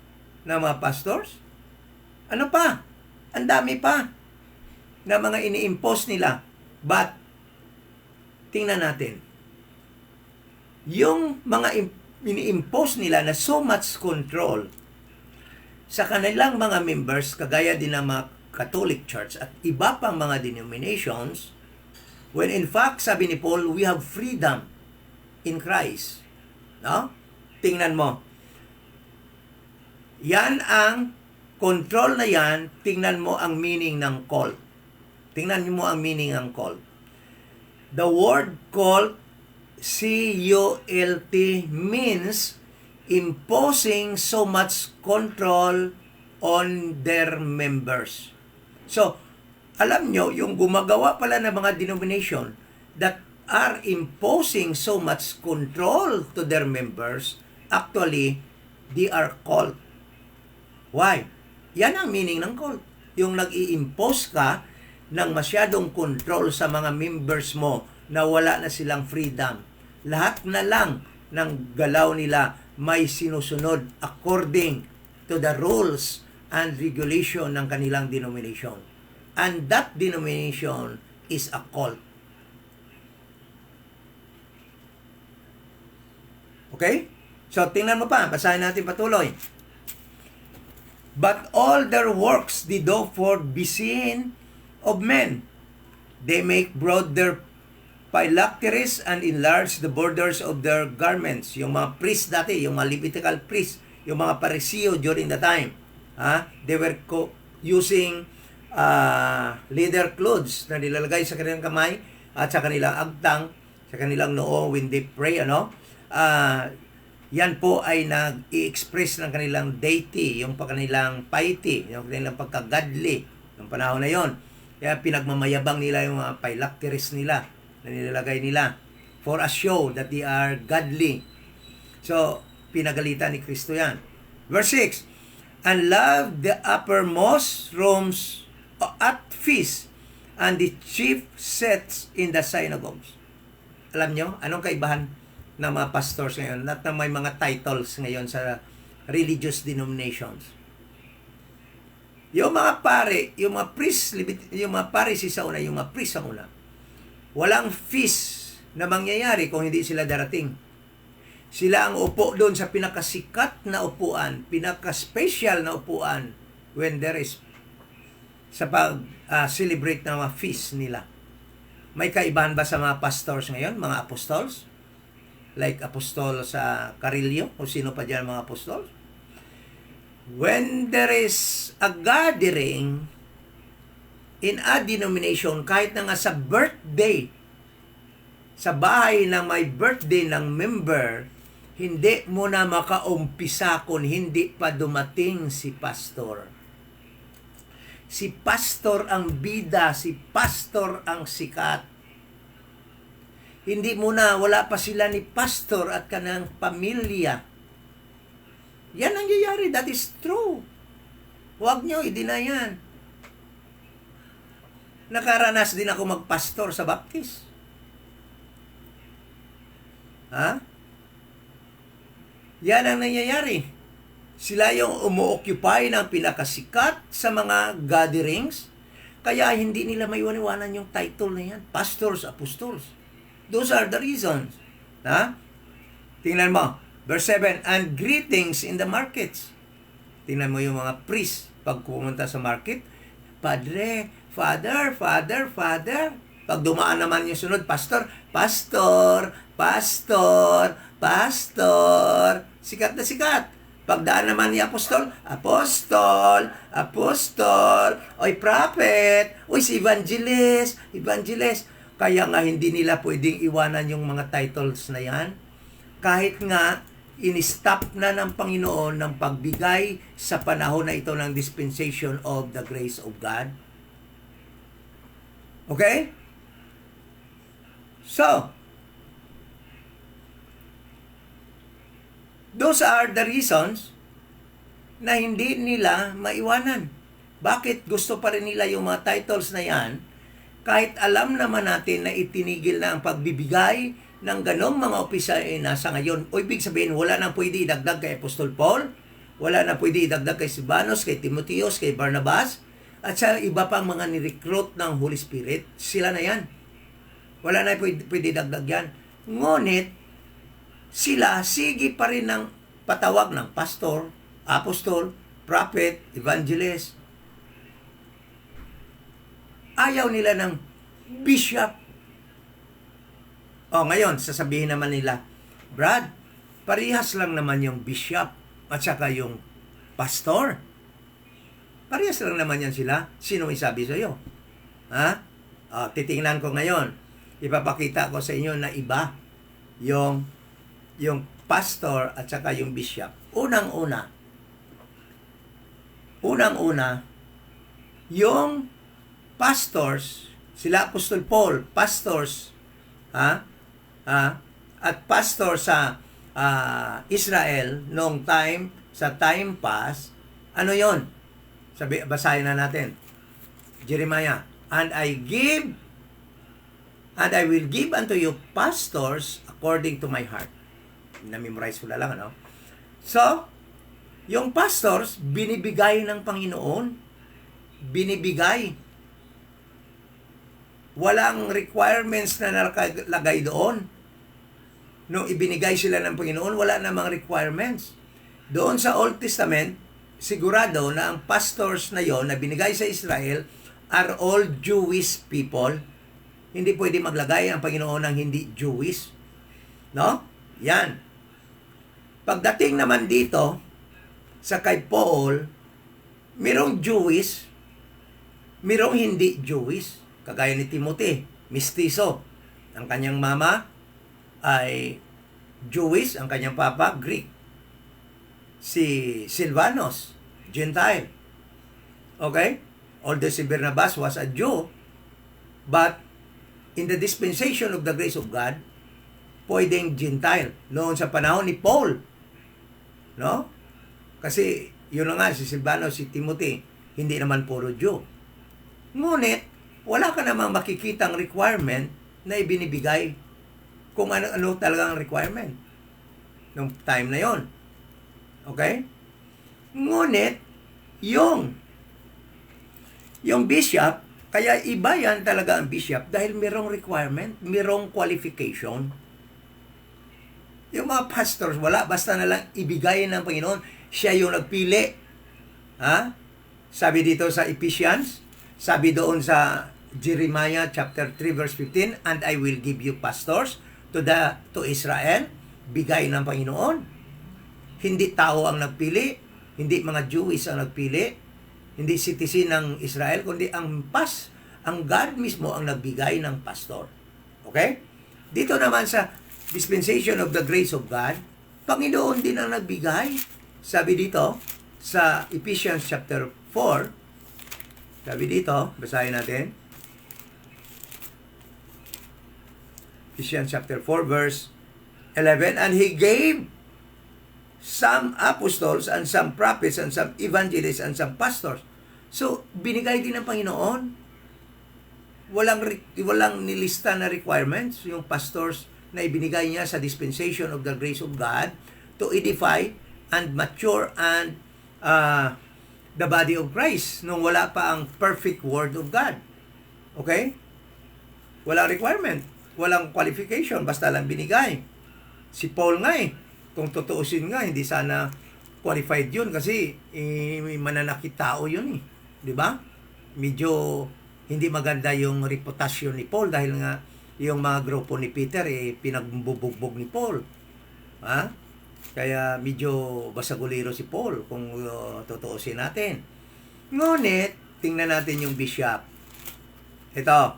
Na mga pastors. Ano pa? Ang dami pa na mga ini-impose nila. But, tingnan natin. Yung mga ini-impose nila na so much control sa kanilang mga members, kagaya din ng mga Catholic Church at iba pang mga denominations, when in fact, sabi ni Paul, we have freedom in Christ. No? Tingnan mo. Yan ang control na yan, tingnan mo ang meaning ng cult. Tingnan mo ang meaning ng cult. The word cult, C-U-L-T, means imposing so much control on their members. So, alam nyo, yung gumagawa pala ng mga denomination that are imposing so much control to their members, actually, they are cult. Why? Yan ang meaning ng cult. Yung nag-i-impose ka ng masyadong control sa mga members mo na wala na silang freedom. lahat na lang ng galaw nila may sinusunod according to the rules and regulation ng kanilang denomination. And that denomination is a cult. Okay? So, tingnan mo pa. Basahin natin patuloy. But all their works did therefore be seen of men. They make broad their phylacteries and enlarge the borders of their garments. Yung mga priest dati, yung mga Levitical priest, yung mga Pariseo during the time, they were using leather clothes na nilalagay sa kanilang kamay at sa kanilang agtang, sa kanilang noo when they pray, yan po ay nag-i-express ng kanilang deity, yung kanilang piety, yung kanilang pagka-godly ng panahon na yon. Kaya pinagmamayabang nila yung mga phylacteries nila na nilalagay nila for a show that they are godly. So, pinagalitan ni Kristo yan. Verse 6, and love the uppermost rooms at feast and the chief sets in the synagogues. Alam nyo, anong kaibahan ng mga pastors ngayon at na may mga titles ngayon sa religious denominations? Yung mga pare, yung mga priest, yung mga Pharisees sa una, yung mga priest sa una, walang feast na mangyayari kung hindi sila darating. Sila ang upo doon sa pinakasikat na upuan, pinaka-special na upuan when there is sa pag-celebrate ng mga feast nila. May kaibahan ba sa mga pastors ngayon, mga apostles? Like apostol sa Carillo, o sino pa dyan mga apostol? When there is a gathering in a denomination, kahit na nga sa birthday, sa bahay ng may birthday ng member, hindi mo na makaumpisa kung hindi pa dumating si pastor. Si pastor ang bida, si pastor ang sikat. Hindi muna, wala pa sila ni pastor at kanang pamilya. Yan ang nangyayari. That is true. Huwag nyo i-deny yan. Nakaranas din ako magpastor sa Baptist. Yan ang nangyayari. Sila yung umu-occupy ng pinakasikat sa mga gatherings. Kaya hindi nila maiwan-iwanan yung title na yan. Pastors, apostles. Those are the reasons. Tingnan mo. Verse 7, and greetings in the markets. Tingnan mo yung mga priest pag pumunta sa market. Padre, Father, Father, Father. Pag dumaan naman yung sunod, Pastor, Pastor, Pastor, Pastor. Sikat na sikat. Pagdaan naman ni Apostol, Apostol, Apostol. Oy, Prophet. Oy, si Evangelist, Evangelist. Kaya nga hindi nila pwedeng iwanan yung mga titles na yan. Kahit nga, in-stop na ng Panginoon ng pagbigay sa panahon na ito ng dispensation of the grace of God. Okay? So, those are the reasons na hindi nila maiwanan. Bakit gusto pa rin nila yung mga titles na yan? Kahit alam naman natin na itinigil na ang pagbibigay ng ganong mga opisya nasa ngayon. O ibig sabihin, wala nang pwede idagdag kay Apostol Paul, wala nang pwede idagdag kay Silvanus, kay Timotheus, kay Barnabas, at sa iba pang mga ni-recruit ng Holy Spirit, sila na yan. Wala na pwede idagdag yan. Ngunit, sila sige pa rin ng patawag ng pastor, apostol, prophet, evangelist. Ayaw nila ng bishop. Ngayon, sasabihin naman nila, Brad, parehas lang naman yung bishop at saka yung pastor. Parehas lang naman yan sila. Sino may sabi sa iyo? Titingnan ko ngayon. Ipapakita ko sa inyo na iba yung pastor at saka yung bishop. Unang-una, yung pastors, sila Apostol Paul, pastors, at pastor sa Israel noong time, sa time past, ano yon? Basahin na natin. Jeremiah, and I give And I will give unto you pastors according to my heart. Na-memorize ko na lang, ano? So, yung pastors, binibigay ng Panginoon. Binibigay. Walang requirements na nakalagay doon. Nung ibinigay sila ng Panginoon, wala namang requirements. Doon sa Old Testament, sigurado na ang pastors na yon na binigay sa Israel are all Jewish people. Hindi pwede maglagay ang Panginoon ng hindi Jewish. No? Yan. Pagdating naman dito, sa kay Paul, mirong Jewish, mirong hindi Jewish. Kagaya ni Timothy, mistizo. Ang kanyang mama ay Jewish, ang kanyang papa, Greek. Si Silvanus, Gentile. Okay? Although si Barnabas was a Jew, but in the dispensation of the grace of God, pwedeng Gentile. Noon sa panahon ni Paul, no? Kasi, yun na nga, si Silvanus, si Timothy, hindi naman puro Jew. Ngunit, wala ka namang makikitang requirement na ibinibigay kung ano talagang requirement nung time na yon. Okay? Ngunit, yung bishop, kaya iba yan talaga ang bishop dahil merong requirement, merong qualification. Yung mga pastors, wala, basta na lang ibigay ng Panginoon, siya yung nagpili. Ha? Sabi dito sa Ephesians, sabi doon sa Jeremiah chapter 3 verse 15, and I will give you pastors to Israel, bigay ng Panginoon. Hindi tao ang nagpili, hindi mga Jewish ang nagpili, hindi citizen ng Israel, kundi ang God mismo ang nagbigay ng pastor. Okay? Dito naman sa dispensation of the grace of God, Panginoon din ang nagbigay. Sabi dito, sa Ephesians chapter 4, sabi dito, basahin natin. Ephesians chapter 4 verse 11, and He gave some apostles and some prophets and some evangelists and some pastors. So, binigay din ng Panginoon. Walang nilista na requirements yung pastors na ibinigay niya sa dispensation of the grace of God to edify and mature and the body of Christ nung wala pa ang perfect word of God. Okay? Walang requirement. Walang qualification. Basta lang binigay. Si Paul nga kung tutuusin nga, hindi sana qualified yun kasi mananakit tao yun Di ba? Medyo hindi maganda yung reputasyon ni Paul dahil nga yung mga grupo ni Peter pinagbubugbog ni Paul. Ha? Kaya medyo basaguliro si Paul kung tutuusin natin. Ngunit, tingnan natin yung bishop. Ito.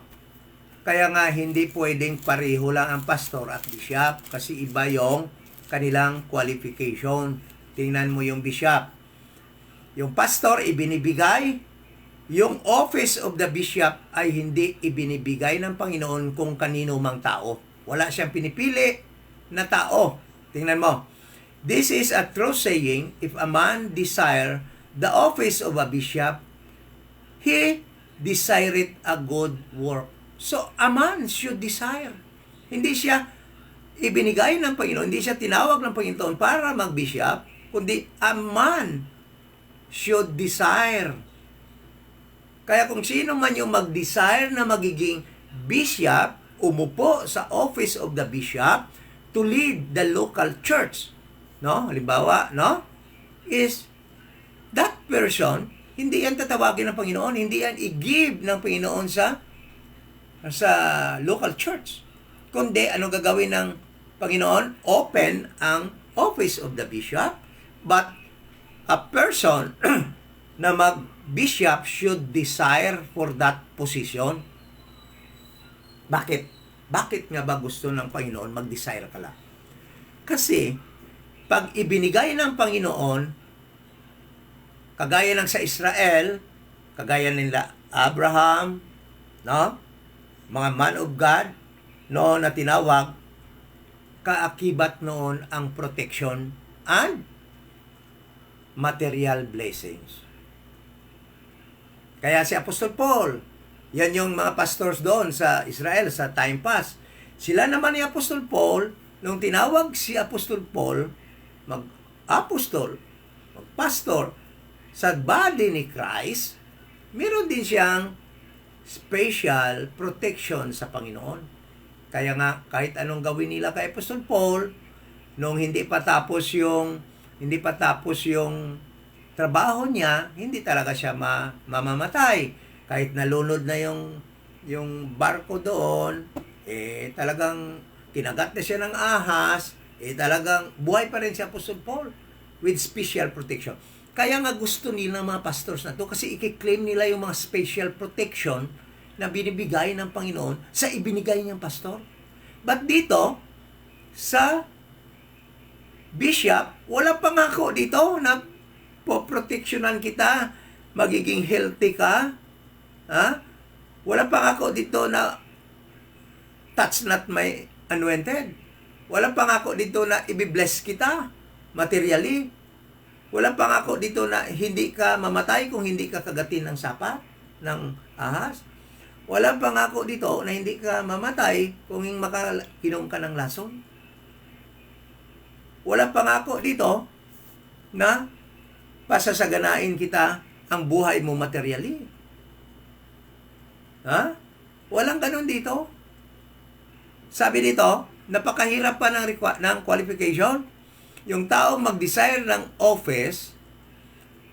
Kaya nga hindi pwedeng pareho lang ang pastor at bishop kasi iba yung kanilang qualification. Tingnan mo yung bishop. Yung pastor ibinibigay, yung office of the bishop ay hindi ibinibigay ng Panginoon kung kanino mang tao. Wala siyang pinipili na tao. Tingnan mo. This is a true saying, if a man desire the office of a bishop, he desireth a good work. So, a man should desire. Hindi siya ibinigay ng Panginoon, hindi siya tinawag ng Panginoon para mag-bishop, kundi a man should desire. Kaya kung sino man yung mag-desire na magiging bishop, umupo sa office of the bishop to lead the local church, no? Halimbawa, no? Is that person, hindi yan tatawagin ng Panginoon, hindi yan i-give ng Panginoon sa local church. Kundi, ano gagawin ng Panginoon? Open ang office of the bishop, but a person na mag-bishop should desire for that position. Bakit? Bakit nga ba gusto ng Panginoon mag-desire ka lang? Kasi, pag ibinigay ng Panginoon, kagaya ng sa Israel, kagaya nila Abraham, no? Mga man of God, noon na tinawag, kaakibat noon ang protection and material blessings. Kaya si Apostol Paul, Yan yung mga pastors doon sa Israel sa time past. Sila naman ni Apostol Paul, nung tinawag si Apostol Paul, mag-apostol, mag-pastor, sa body ni Christ, meron din siyang special protection sa Panginoon. Kaya nga, kahit anong gawin nila kay Apostol Paul, nung hindi pa tapos yung trabaho niya, hindi talaga siya mamamatay. Kahit nalunod na yung barko doon, talagang kinagat na siya ng ahas, talagang buhay pa rin si Apostol Paul with special protection. Kaya nga gusto nila mga pastors na to kasi i-claim nila yung mga special protection na binibigay ng Panginoon sa ibinigay niyang pastor. But dito, sa bishop, wala pangako dito na poproteksyonan kita, magiging healthy ka. Ha? Wala pangako dito na touch not my anointed. Wala pangako dito na i-bless kita materially. Wala pangako dito na hindi ka mamatay kung hindi ka kagatin ng sapa, ng ahas. Wala pangako dito na hindi ka mamatay kung makainom ka ng lason. Wala pangako dito na pasasaganain kita ang buhay mo materially. Ha? Walang ganun dito. Sabi dito, napakahirap pa ng qualification. Yung taong mag-desire ng office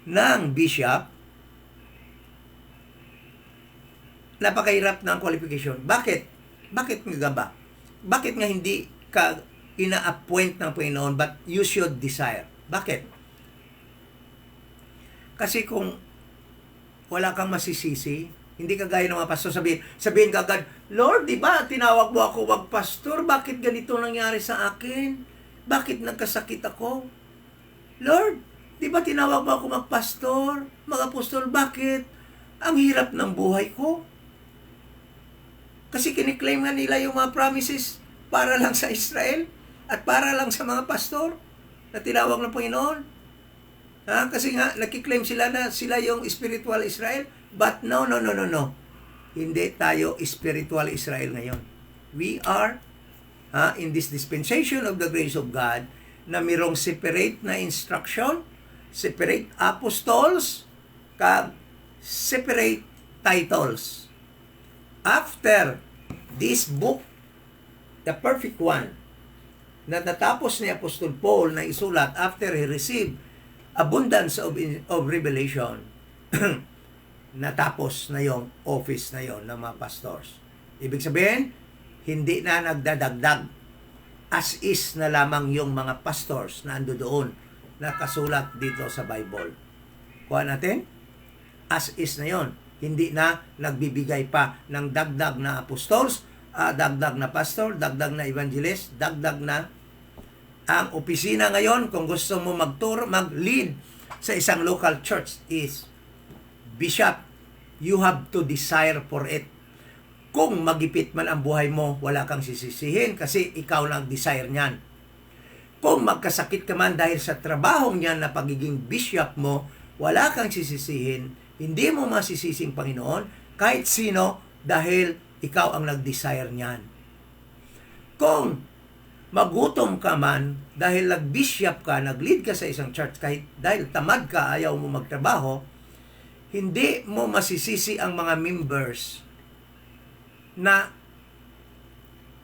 ng bishop, napakahirap ng qualification. Bakit? Bakit nga ba? Bakit nga hindi ka ina-appoint ng Panginoon but you should desire? Bakit? Kasi kung wala kang masisisi, hindi ka gaya ng mga pastor, sabihin ka agad, Lord, di ba tinawag mo ako magpastor? Bakit ganito nangyari sa akin? Bakit nagkasakit ako? Lord, di ba tinawag mo ako magpastor, mag-apostol? Bakit? Ang hirap ng buhay ko. Kasi kiniklaim nga nila yung mga promises para lang sa Israel at para lang sa mga pastor na tinawag ng Panginoon. Kasi nga, nakiklaim sila na sila yung spiritual Israel. But no. Hindi tayo spiritual Israel ngayon. We are in this dispensation of the grace of God na mayroong separate na instruction, separate apostles, separate titles. After this book, the perfect one, na natapos ni Apostol Paul na isulat after he received abundance of revelation, natapos na yung office na yon ng mga pastors. Ibig sabihin, hindi na nagdadagdag. As is na lamang yung mga pastors na ando doon, nakasulat dito sa Bible. Kuha natin, as is na yon. Hindi na nagbibigay pa ng dagdag na apostles, dagdag na pastor, dagdag na evangelist, dagdag na ang opisina ngayon. Kung gusto mo magturo, mag-lead sa isang local church is bishop. You have to desire for it. Kung magipit man ang buhay mo, wala kang sisisihin kasi ikaw lang desire niyan. Kung magkasakit ka man dahil sa trabahong niyan na pagiging bishop mo, wala kang sisisihin. Hindi mo masisising Panginoon kahit sino dahil ikaw ang nag-desire niyan. Kung magutom ka man dahil nag-bishop ka, nag-lead ka sa isang church, kahit dahil tamad ka, ayaw mo magtrabaho, hindi mo masisisi ang mga members na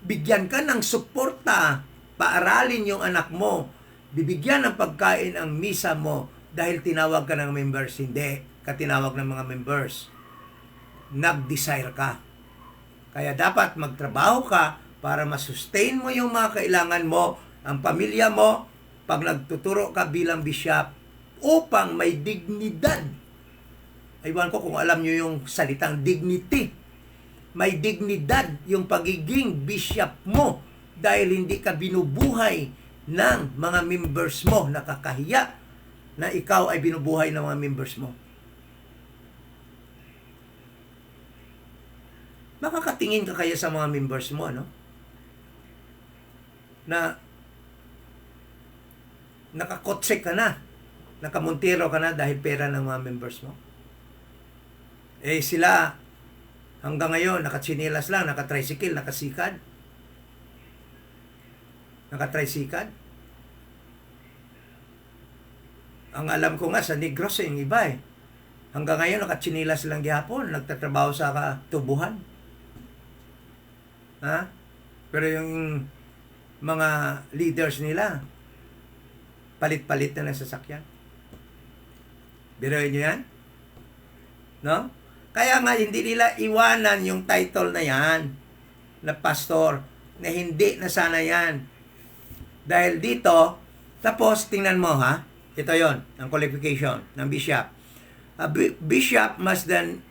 bigyan ka ng suporta, paaralin yung anak mo, bibigyan ng pagkain ang misa mo dahil tinawag ka ng members. Hindi ka tinawag ng mga members. Nag-desire ka. Kaya dapat magtrabaho ka para masustain mo yung mga kailangan mo, ang pamilya mo, pag nagtuturo ka bilang bishop, upang may dignidad. Aywan ko kung alam nyo yung salitang dignity. May dignidad yung pagiging bishop mo dahil hindi ka binubuhay ng mga members mo. Nakakahiya na ikaw ay binubuhay ng mga members mo. Makakatingin ka kaya sa mga members mo, no? Na nakakotse ka na, nakamontero ka na dahil pera ng mga members mo. Sila, Hanggang ngayon, nakatsinilas lang, nakatricycle, nakasikad. Nakatricycle. Ang alam ko nga sa Negros yung iba eh. Hanggang ngayon, nakatsinilas lang gihapon, nagtatrabaho sa tubuhan. Ha? Pero yung mga leaders nila, palit-palit na ng sasakyan. Biruin nyo yan? No? Kaya nga, hindi nila iwanan yung title na yan, na pastor, na hindi na sana yan. Dahil dito, tapos, tingnan mo ha, ito yon ang qualification ng bishop. A bishop must then